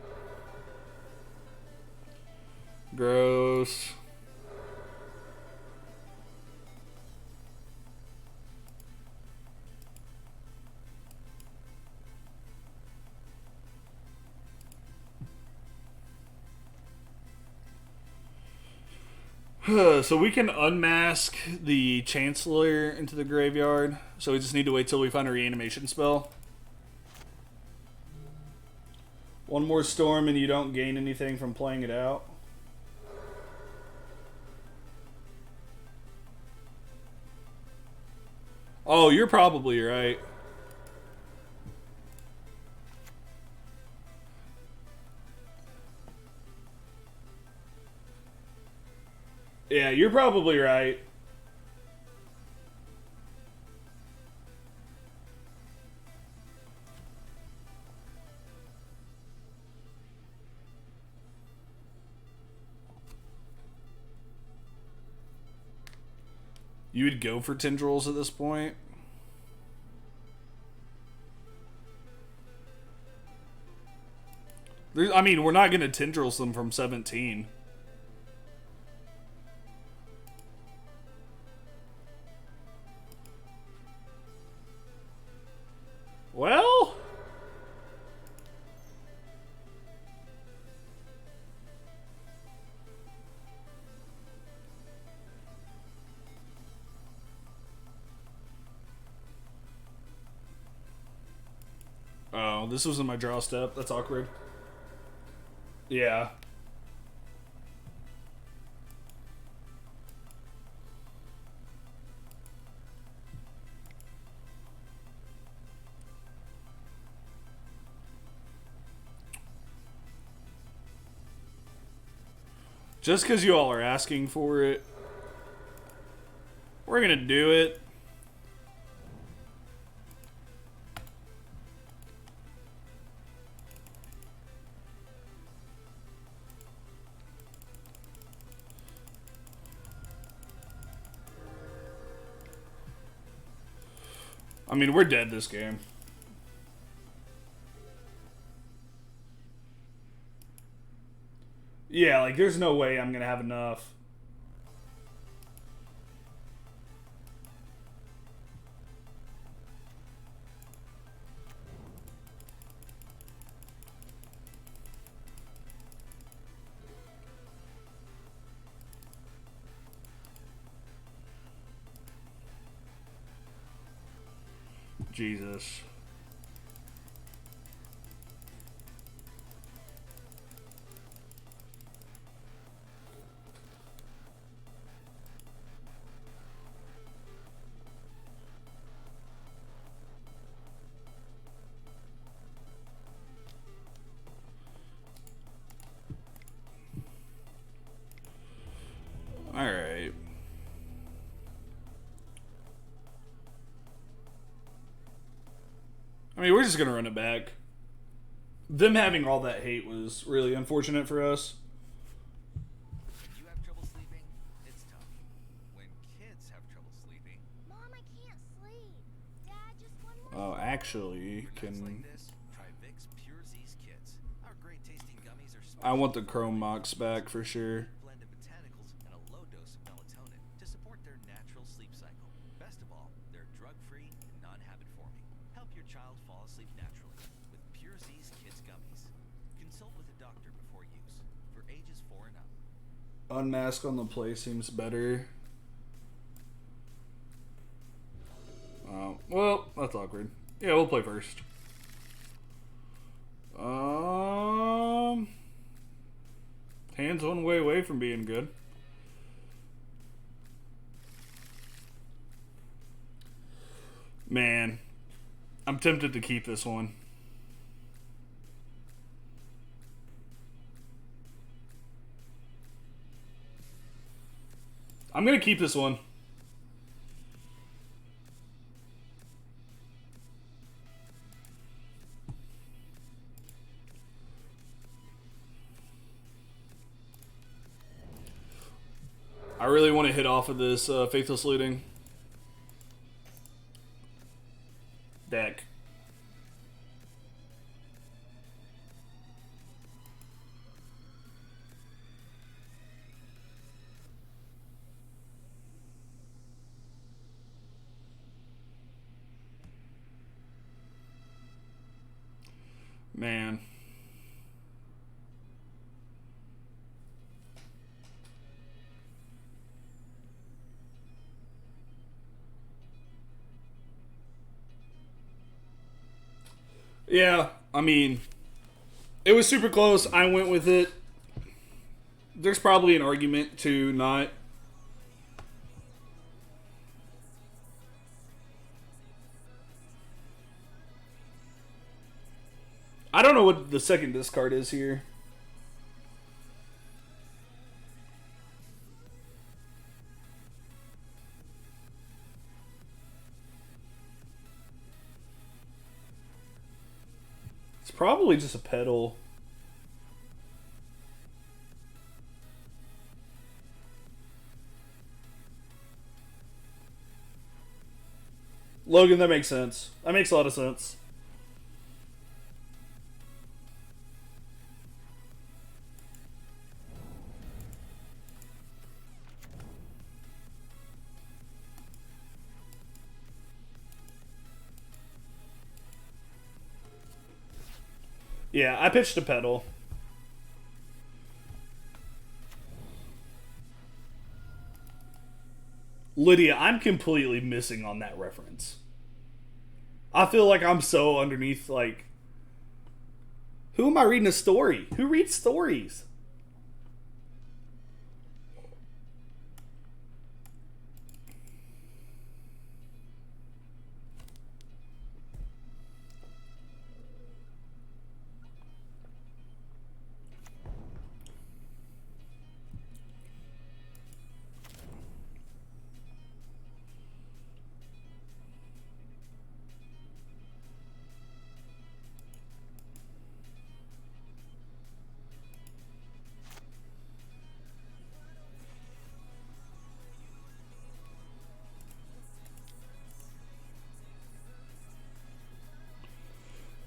Gross. So we can unmask the Chancellor into the graveyard. So we just need to wait till we find a reanimation spell. One more storm and you don't gain anything from playing it out. Oh, you're probably right. Yeah, you're probably right. You would go for tendrils at this point? I mean, we're not going to tendrils them from 17. Well... Oh, this wasn't my draw step. That's awkward. Yeah. Just because you all are asking for it, we're going to do it. I mean, we're dead this game. Yeah, like, there's no way I'm going to have enough. Jesus. All right. I mean, we're just going to run it back. Them having all that hate was really unfortunate for us. When you have trouble sleeping, it's tough. When kids have trouble sleeping, Mom, I can't sleep. Dad, just one more. Oh, actually, for nights can... like this, try Vicks Pure Z's Kids. Our great tasting gummies are I want the Chrome Mox back for sure. blend of botanicals and a low dose of melatonin to support their natural sleep cycle. Best of all, they're drug-free and non-habit forming. Help your child fall asleep naturally with Pure Z's Kids gummies. Consult with a doctor before use for ages 4 and up. Unmask on the play seems better. Well, that's awkward. Yeah, we'll play first. Hand's one way away from being good. Man, I'm tempted to keep this one. I'm gonna keep this one. I really want to hit off of this Faithless Looting deck. Man. Yeah, I mean, it was super close. I went with it. There's probably an argument to not. I don't know what the second discard is here. It's probably just a pedal. Logan, that makes sense. That makes a lot of sense. Yeah, I pitched a pedal. Lydia, I'm completely missing on that reference. I feel like I'm so underneath, like... Who am I reading a story? Who reads stories?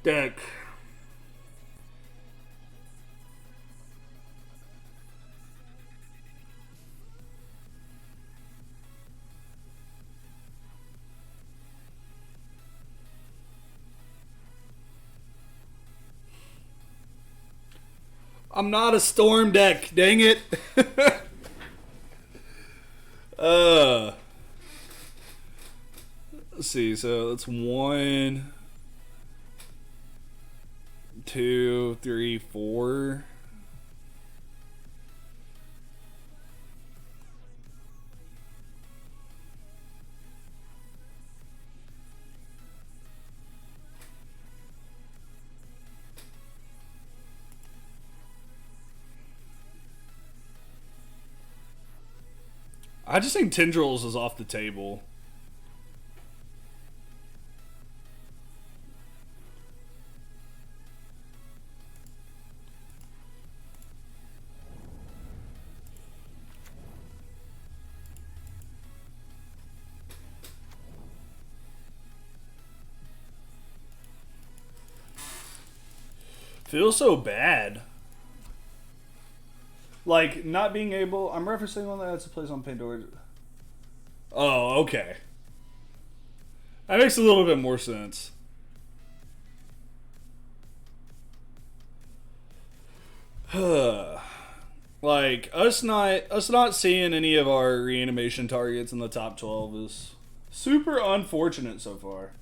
Deck. I'm not a storm deck, dang it. Let's see, so that's 1, 2, 3, 4. I just think Tendrils is off the table. Feels so bad. Like, not being able... I'm referencing one that has a place on Pandora. Oh, okay. That makes a little bit more sense. Like, us not seeing any of our reanimation targets in the top 12 is super unfortunate so far.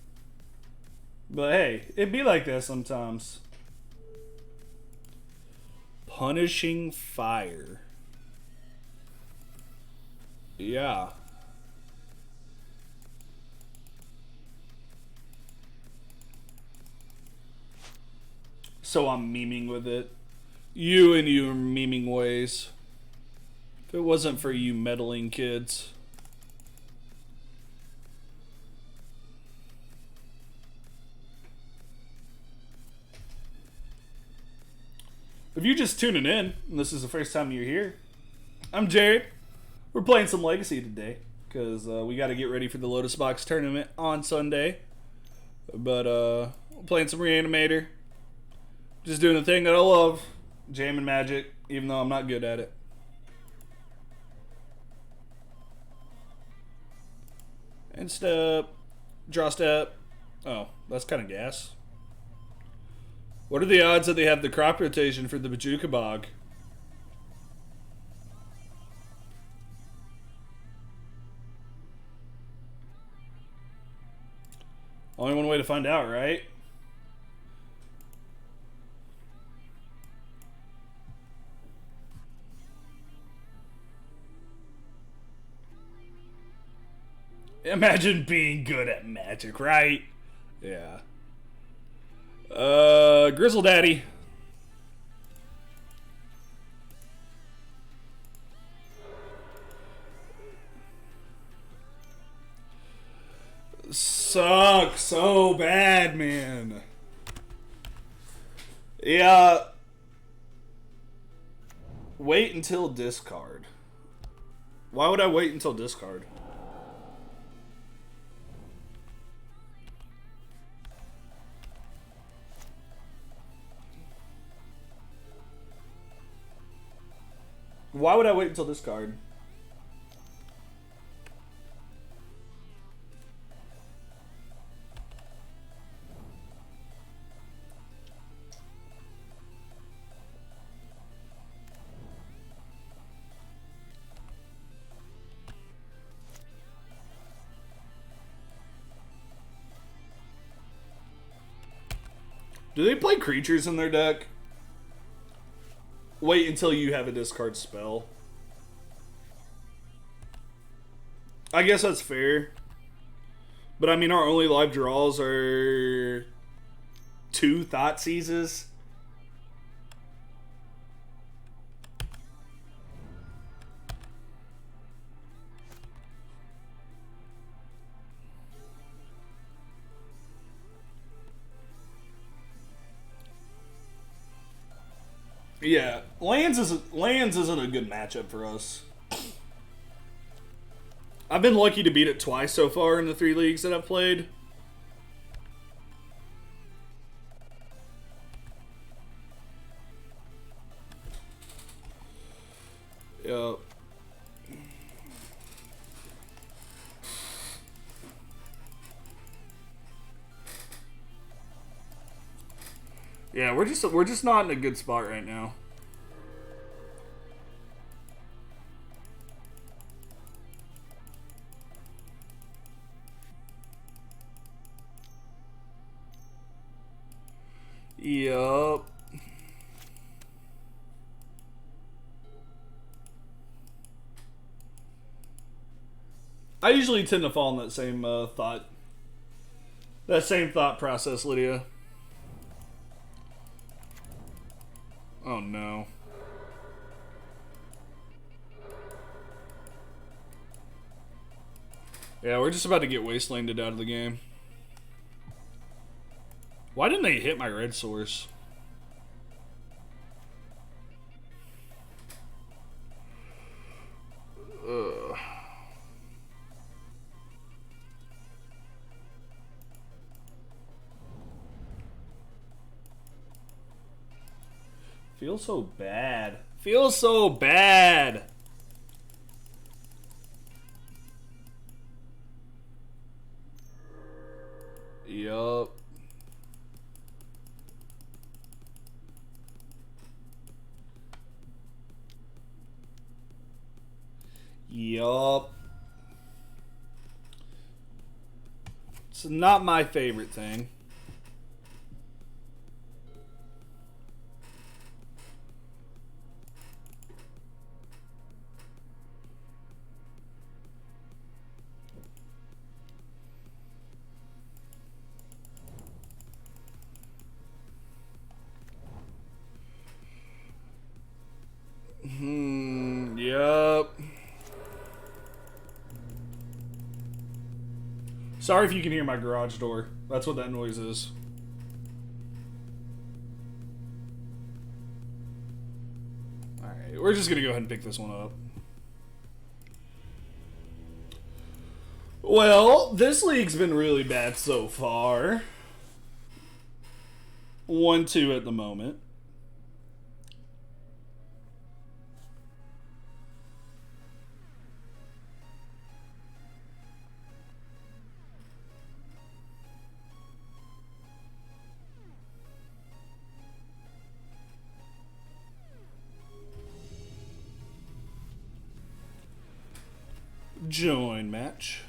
But hey, it be like that sometimes. Punishing Fire. Yeah. So I'm memeing with it. You and your memeing ways. If it wasn't for you meddling kids. If you're just tuning in, and this is the first time you're here, I'm Jared. We're playing some Legacy today, because we got to get ready for the Lotus Box tournament on Sunday. But, playing some Reanimator. Just doing the thing that I love, jamming Magic, even though I'm not good at it. End step, draw step. Oh, that's kind of gas. What are the odds that they have the crop rotation for the Bajuka Bog? Only one way to find out, right? Imagine being good at Magic, right? Yeah. Grizzle Daddy. Suck so bad, man. Yeah. Wait until discard. Why would I wait until discard? Why would I wait until discard? Do they play creatures in their deck? Wait until you have a discard spell. I guess that's fair. But I mean, our only live draws are 2 Thought Seizes. Yeah, lands isn't a good matchup for us. I've been lucky to beat it twice so far in the 3 leagues that I've played. Yep. Yeah, we're just not in a good spot right now. Yup. I usually tend to fall in that same thought process, Lydia. Oh no. Yeah, we're just about to get wastelanded out of the game. Why didn't they hit my red source? Ugh. Feels so bad. Feels so bad. Yup. Yup. It's not my favorite thing. Yep. Sorry if you can hear my garage door. That's what that noise is. Alright, we're just gonna go ahead and pick this one up. Well, this league's been really bad so far. 1-2 at the moment. Join match.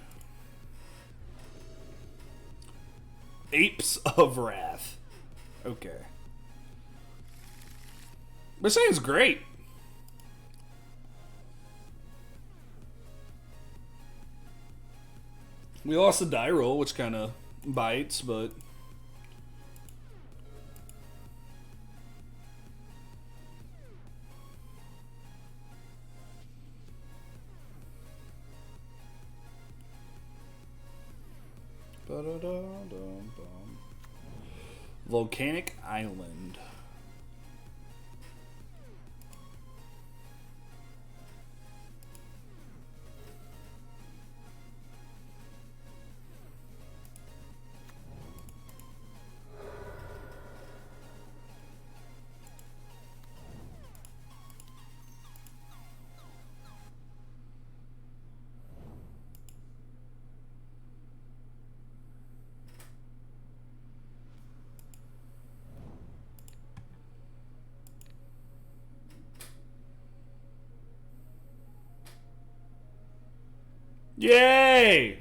Apes of Wrath. Okay. This thing's great. We lost the die roll, which kind of bites, but... Volcanic Island. Yay!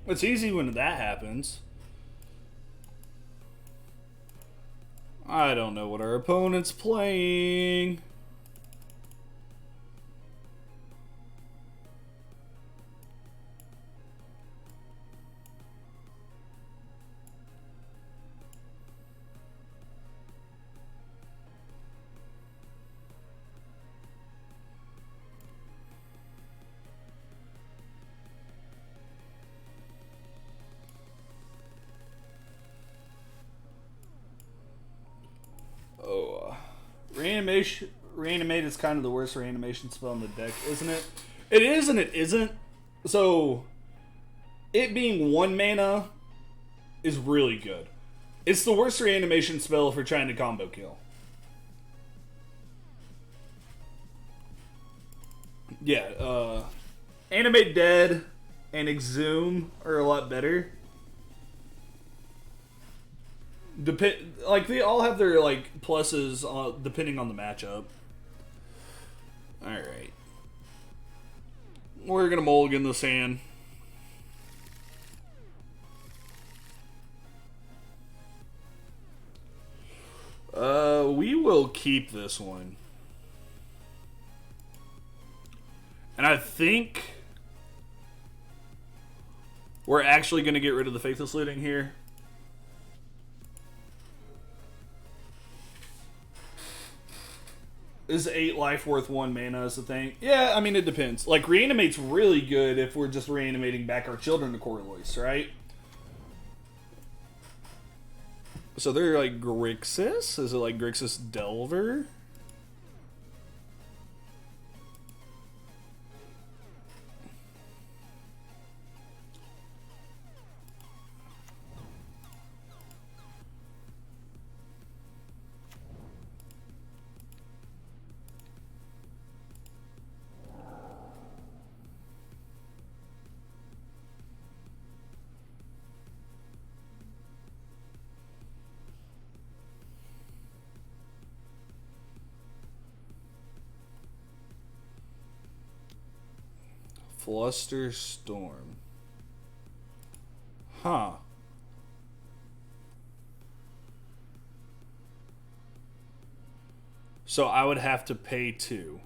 It's easy when that happens. I don't know what our opponent's playing. Reanimate is kind of the worst reanimation spell in the deck, isn't it? It is and it isn't. So, it being 1 mana is really good. It's the worst reanimation spell if we're trying to combo kill. Yeah, Animate Dead and Exhume are a lot better. Like, they all have their, like, pluses depending on the matchup. Alright. We're gonna mulligan this hand. We will keep this one. And I think we're actually gonna get rid of the Faithless Looting here. Is 8 life worth 1 mana is the thing? Yeah, I mean, it depends. Like, Reanimate's really good if we're just reanimating back our children to Corlois, right? So they're like Grixis? Is it like Grixis Delver? Fluster Storm. Huh. So I would have to pay 2.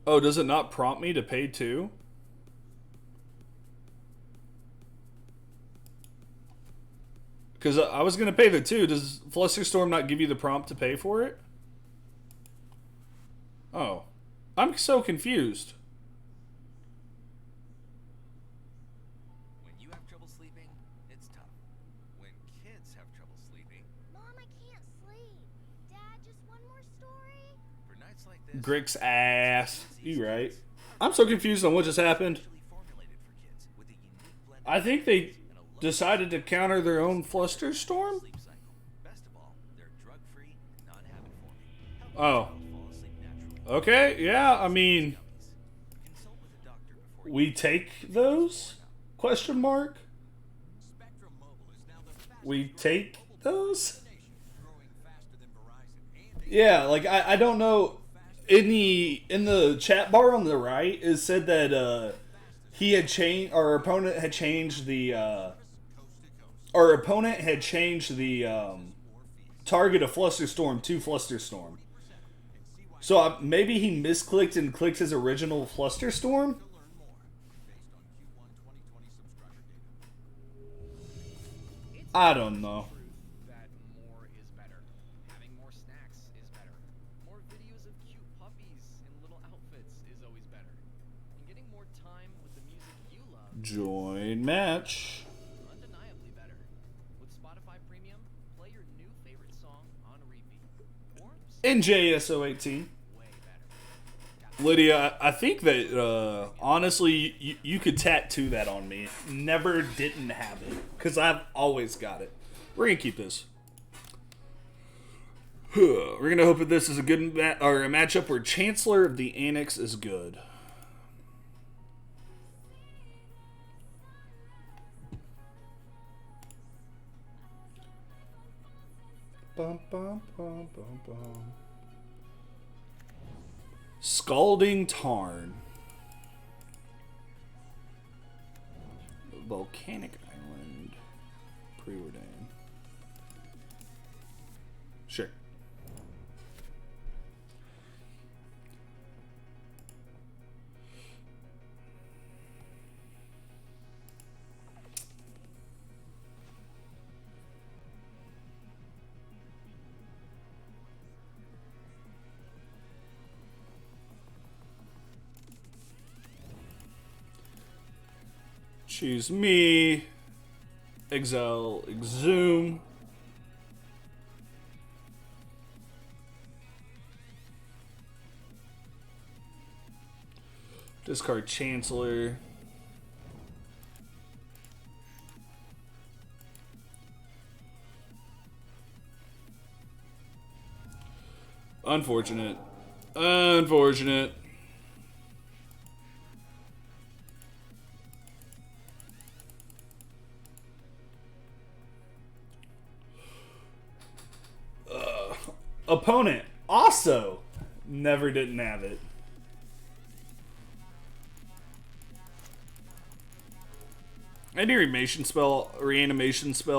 Oh, does it not prompt me to pay 2? Because I was going to pay the 2. Does Flusterstorm not give you the prompt to pay for it? Oh. I'm so confused. When you have trouble sleeping, it's tough. When kids have trouble sleeping, Mom, I can't sleep. Dad, just one more story? for nights like this, Grick's ass. You right. I'm so confused on what just happened. specially formulated for kids with a unique blend I think they and a low decided to counter their own Flusterstorm? sleep cycle. Best of all, they're drug-free and non-habit forming. Help Oh. your child fall asleep naturally. Okay, yeah, I mean, Consult with a doctor before we take those? Question mark? Spectrum Mobile is now the fastest We growing take mobile those? in the nation, growing faster than Verizon and Yeah, like I don't know. In the chat bar on the right, it said that he had changed. Our opponent had changed the. Our opponent had changed the target of Flusterstorm to Flusterstorm. So maybe he misclicked and clicked his original Flusterstorm. learn more based on Q1 2020 subscriber data. I don't know. That more is better. Having more snacks is better. More videos of cute puppies in little outfits is always better. And getting more time with the music you love Join match. is undeniably better. With Spotify Premium, play your new favorite song on repeat. Or NJSO18. way better. Lydia, I think that honestly, you could tattoo that on me. Never didn't have it because I've always got it. We're gonna keep this. We're gonna hope that this is a good or a matchup where Chancellor of the Annex is good. Bum, bum, bum, bum, bum. Scalding Tarn. Volcanic Island. Preordain. Sure. Choose me. Exile, exhume. Discard Chancellor. Unfortunate. Unfortunate. Opponent also never didn't have it. Any reanimation spell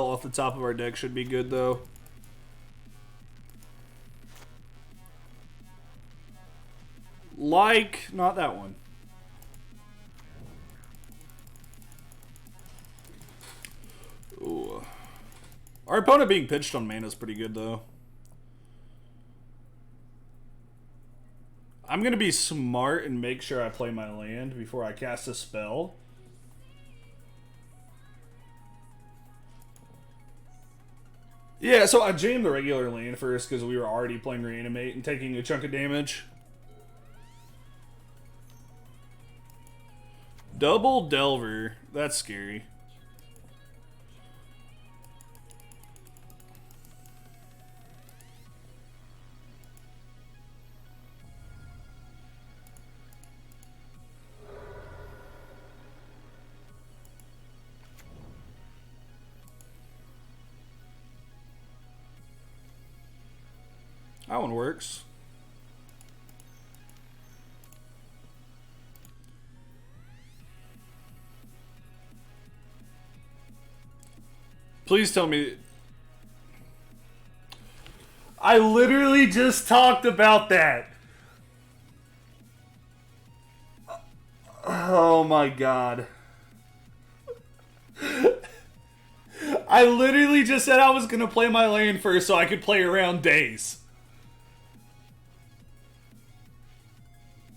off the top of our deck should be good though. Like, not that one. Ooh. Our opponent being pitched on mana is pretty good though. I'm going to be smart and make sure I play my land before I cast a spell. Yeah, so I jammed the regular land first because we were already playing Reanimate and taking a chunk of damage. Double Delver. That's scary. That one works. Please tell me. I literally just talked about that. Oh my god. I literally just said I was gonna play my lane first so I could play around days.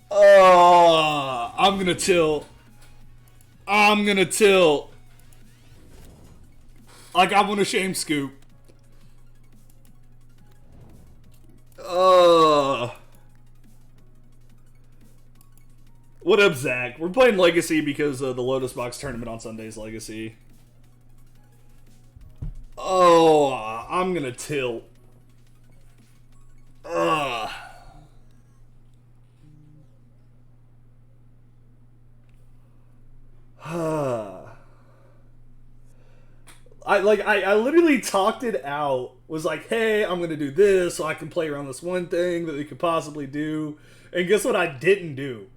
Oh, I'm gonna tilt. I'm gonna tilt. Like I want a shame scoop. What up, Zach? We're playing Legacy because of the Lotus Box tournament on Sunday's Legacy. Oh, I'm gonna tilt. Ugh. I literally talked it out. Was like, hey, I'm gonna do this so I can play around this one thing that we could possibly do. And guess what I didn't do?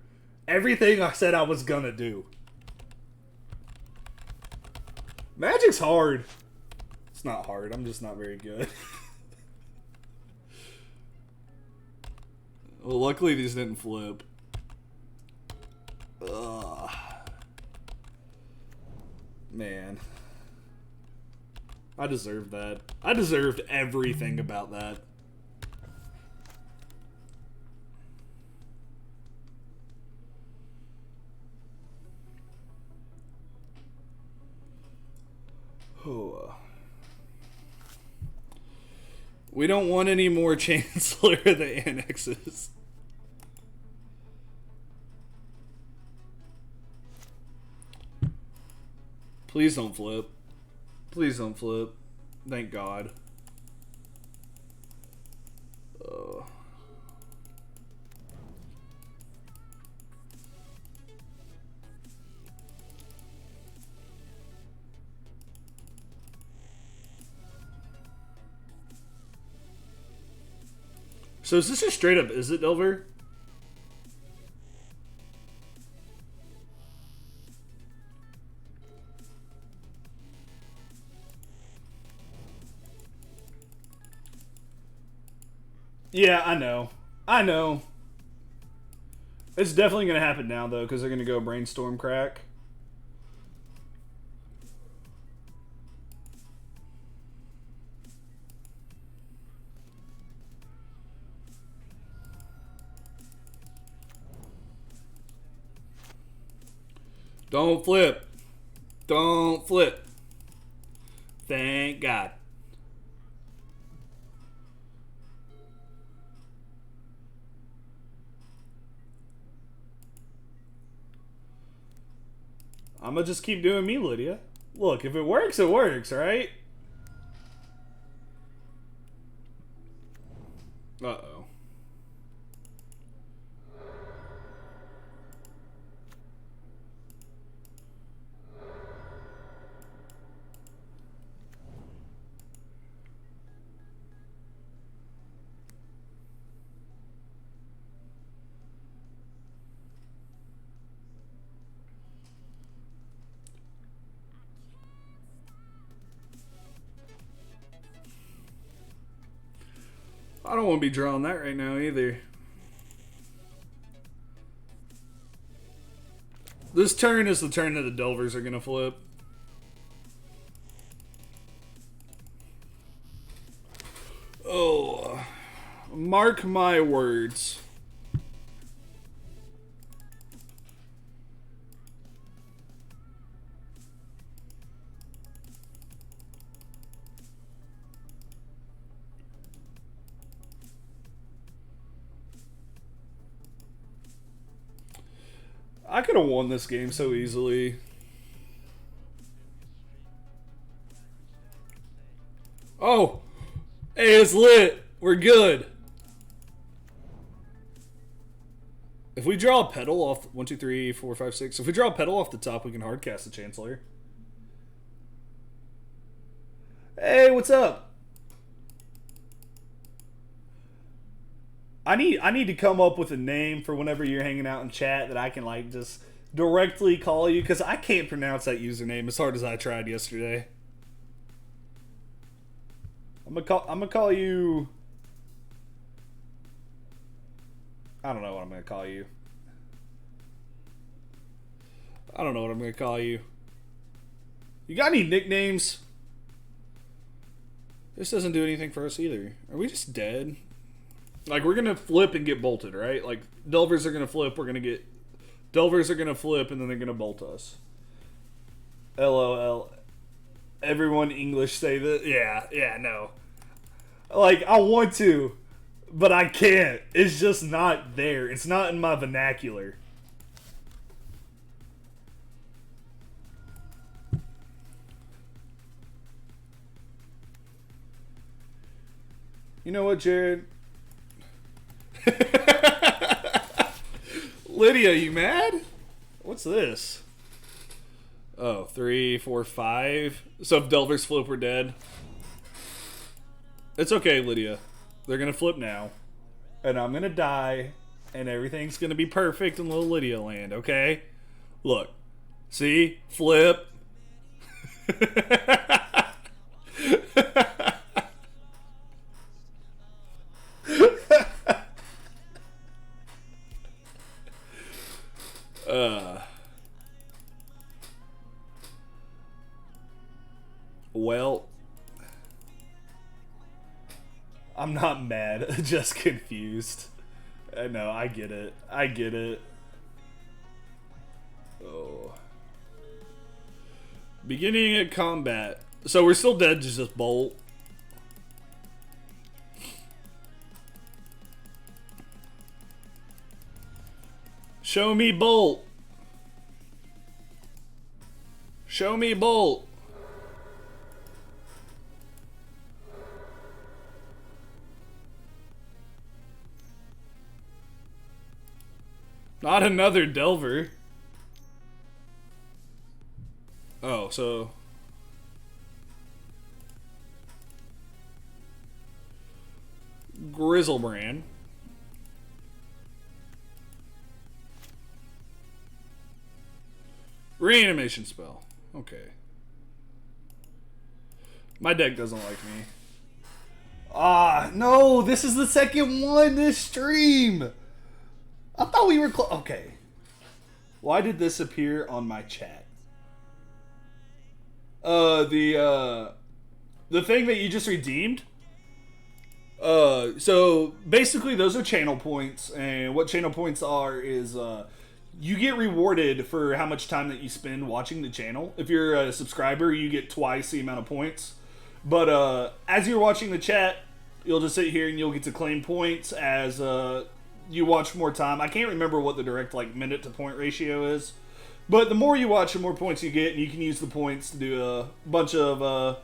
Everything I said I was gonna do. Magic's hard. It's not hard. I'm just not very good. Well, luckily these didn't flip. Ugh. Man. I deserved that. I deserved everything about that. Oh. We don't want any more Chancellor of the Annexes. Please don't flip. Please don't flip. Thank God. So is this just straight up, is it, Delver? Yeah, I know. I know. It's definitely going to happen now, though, because they're going to go brainstorm crack. Don't flip. Don't flip. Thank God. I'm gonna just keep doing me, Lydia. Look, if it works, right? Uh-oh. I don't want to be drawing that right now either. This turn is the turn that the Delvers are going to flip. Oh, mark my words. I could have won this game so easily. Oh! Hey, it's lit! We're good! If we draw a petal off... 1, 2, 3, 4, 5, 6. If we draw a petal off the top, we can hardcast the Chancellor. Hey, what's up? I need to come up with a name for whenever you're hanging out in chat that I can like just directly call you, because I can't pronounce that username as hard as I tried yesterday. I'm gonna call you. I don't know what I'm gonna call you. I don't know what I'm gonna call you. You got any nicknames? This doesn't do anything for us either. Are we just dead? Like, we're going to flip and get bolted, right? Like, Delvers are going to flip, we're going to get... Delvers are going to flip, and then they're going to bolt us. LOL. Everyone English say that? Yeah, no. Like, I want to, but I can't. It's just not there. It's not in my vernacular. You know what, Jared? Lydia, you mad? What's this? Oh, 3, 4, 5. So if Delvers flip, we're dead. It's okay, Lydia. They're gonna flip now. And I'm gonna die. And everything's gonna be perfect in little Lydia land, okay? Look. See? Flip. Well, I'm not mad, just confused. No, I get it. I get it. Oh. Beginning of combat. So we're still dead, just bolt. Show me bolt. Show me bolt. Not another Delver. Oh, so... Grizzlebrand. Reanimation spell. Okay. My deck doesn't like me. Ah, no! This is the second one this stream! I thought we were close. Okay. Why did this appear on my chat? The thing that you just redeemed? So basically those are channel points, and what channel points are is, you get rewarded for how much time that you spend watching the channel. If you're a subscriber, you get twice the amount of points. But, as you're watching the chat, you'll just sit here and you'll get to claim points as, you watch more time. I can't remember what the direct like minute to point ratio is, but the more you watch, the more points you get, and you can use the points to do a bunch of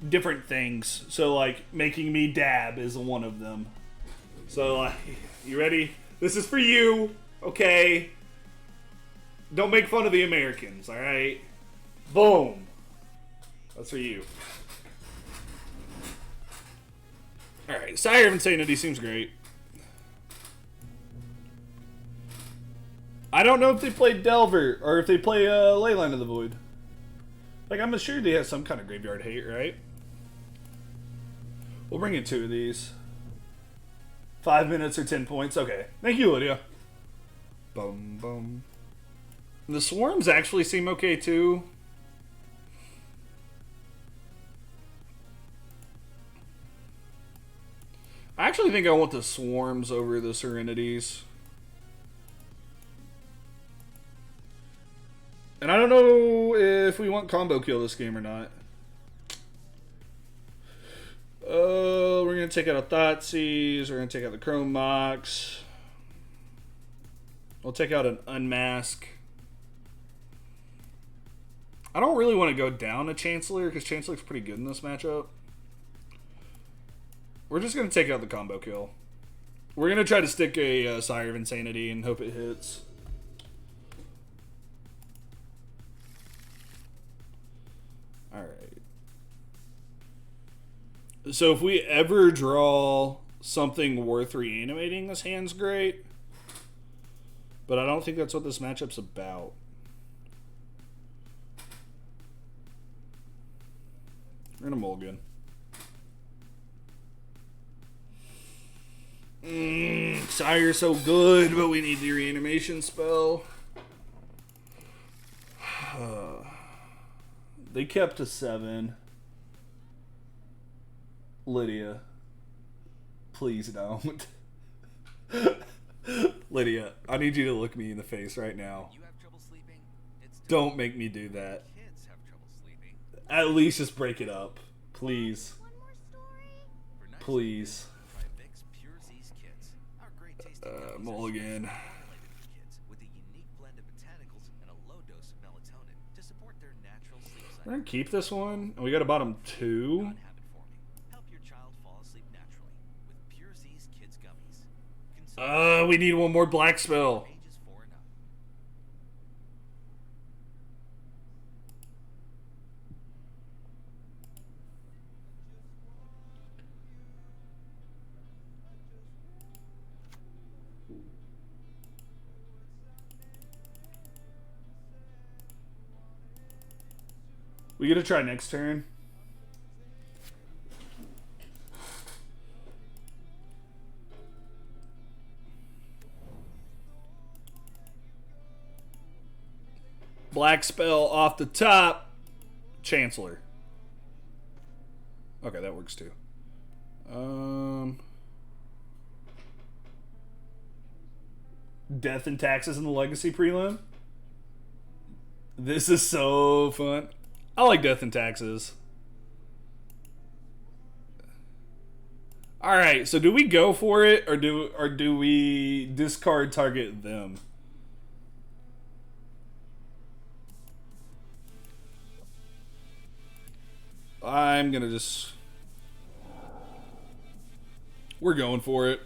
different things. So like making me dab is one of them. So you ready? This is for you, okay? Don't make fun of the Americans, all right? Boom. That's for you. All right, Sire of Insanity seems great. I don't know if they play Delver or if they play Leyline of the Void. Like, I'm sure they have some kind of graveyard hate, right? We'll bring in 2 of these. 5 minutes or 10 points. Okay. Thank you, Lydia. Boom, boom. The swarms actually seem okay, too. I actually think I want the swarms over the Serenities. And I don't know if we want combo kill this game or not. We're going to take out a Thoughtseize. We're going to take out the Chrome Mox. We'll take out an Unmask. I don't really want to go down a Chancellor because Chancellor's pretty good in this matchup. We're just going to take out the combo kill. We're going to try to stick a Sire of Insanity and hope it hits. Alright. So if we ever draw something worth reanimating, this hand's great. But I don't think that's what this matchup's about. We're gonna mulligan. Sire's so good, but we need the reanimation spell. They kept to 7. Lydia, please don't. Lydia, I need you to look me in the face right now. You have trouble sleeping? It's Don't make me do that. kids have trouble sleeping. At least just break it up. Please. One more story? For nights Please. try Vicks Pure Z's Kids. Our great tasting gummies are Mulligan. formulated for kids with a unique blend of botanicals and a low dose of melatonin to support their natural sleep We're cycle. gonna keep this one. We got a bottom 2. Non-habit forming. Help your child fall asleep naturally with Pure Z's Kids gummies. Consume We need one more black spell. ages 4 and up. We gonna try next turn. Black spell off the top. Chancellor. Okay, that works too. Death and taxes in the legacy prelim. This is so fun. I like death and taxes. All right, so do we go for it or do we discard target them? I'm gonna just. We're going for it.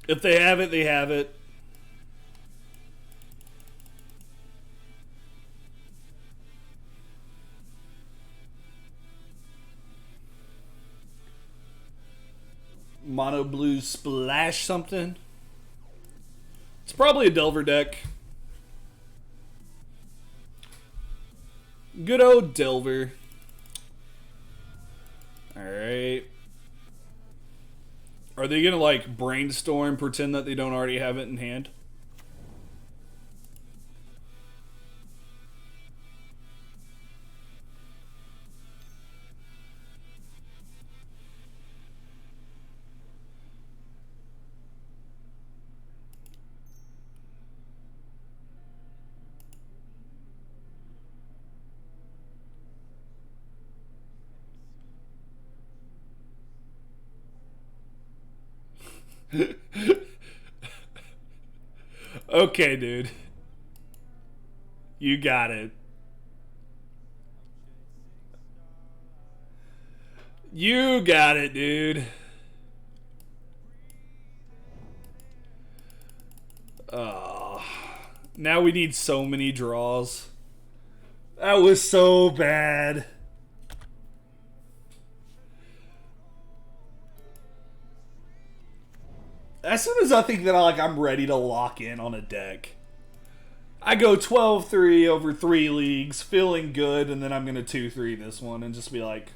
If they have it, they have it. Mono blue splash something. It's probably a Delver deck. Good old Delver. Alright. Are they gonna like brainstorm, pretend that they don't already have it in hand? Okay, dude. You got it. You got it, dude. Now we need so many draws. That was so bad. As soon as I think that I'm ready to lock in on a deck, I go 12-3 over 3 leagues, feeling good, and then I'm gonna 2-3 this one and just be like,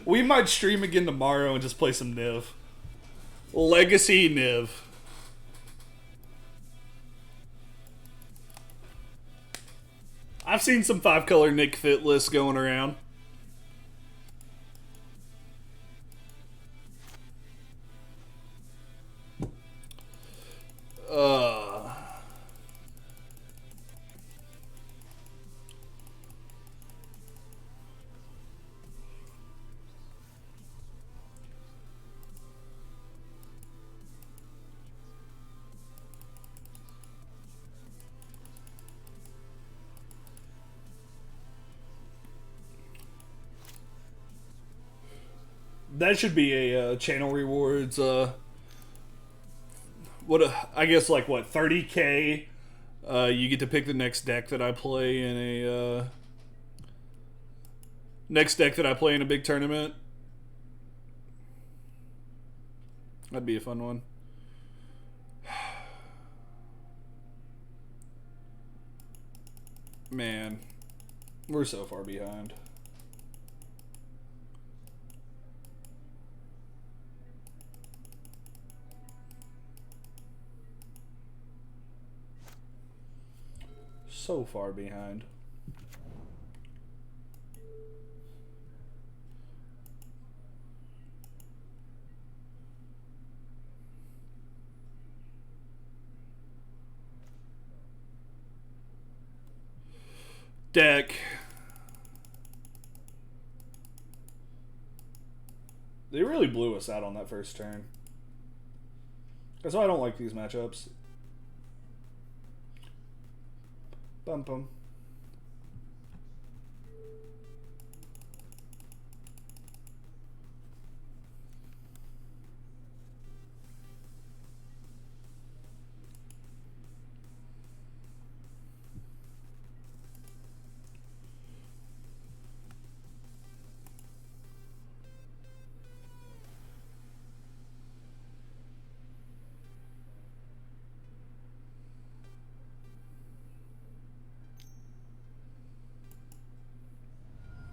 we might stream again tomorrow and just play some Niv. Legacy Niv. I've seen some 5-color Nick Fit lists going around. That should be a channel rewards. I guess like what, 30K? You get to pick the next deck that I play in a big tournament. That'd be a fun one. Man, we're so far behind. so far behind. Deck. They really blew us out on that first turn. That's why I don't like these matchups. Bum bum.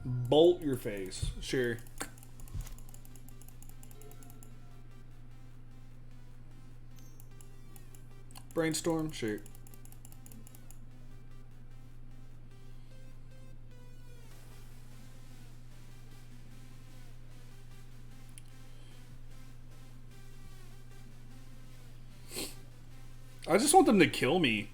Bolt your face. Sure. Brainstorm? Sure. I just want them to kill me.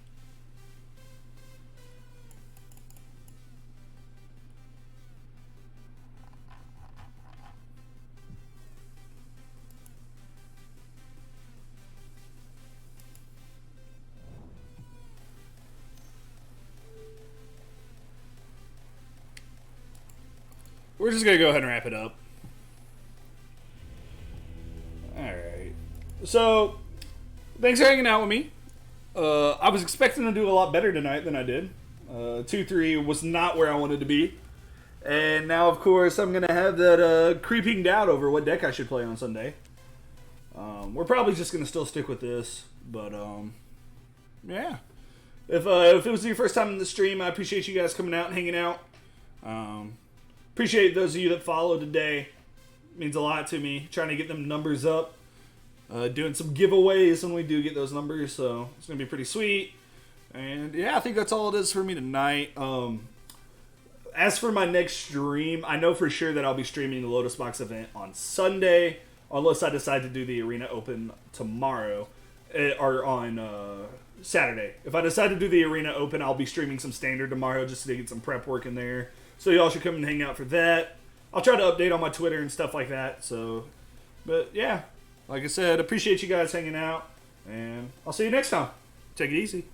We're just going to go ahead and wrap it up. Alright. So, thanks for hanging out with me. I was expecting to do a lot better tonight than I did. 2-3 was not where I wanted to be. And now, of course, I'm going to have that creeping doubt over what deck I should play on Sunday. We're probably just going to still stick with this. But, yeah. If it was your first time in the stream, I appreciate you guys coming out and hanging out. Appreciate those of you that followed today. It means a lot to me. Trying to get them numbers up. Doing some giveaways when we do get those numbers. So it's going to be pretty sweet. And yeah, I think that's all it is for me tonight. As for my next stream, I know for sure that I'll be streaming the Lotus Box event on Sunday. Unless I decide to do the Arena Open tomorrow. Or on Saturday. If I decide to do the Arena Open, I'll be streaming some Standard tomorrow just to get some prep work in there. So y'all should come and hang out for that. I'll try to update on my Twitter and stuff like that. So, but yeah, like I said, appreciate you guys hanging out. And I'll see you next time. Take it easy.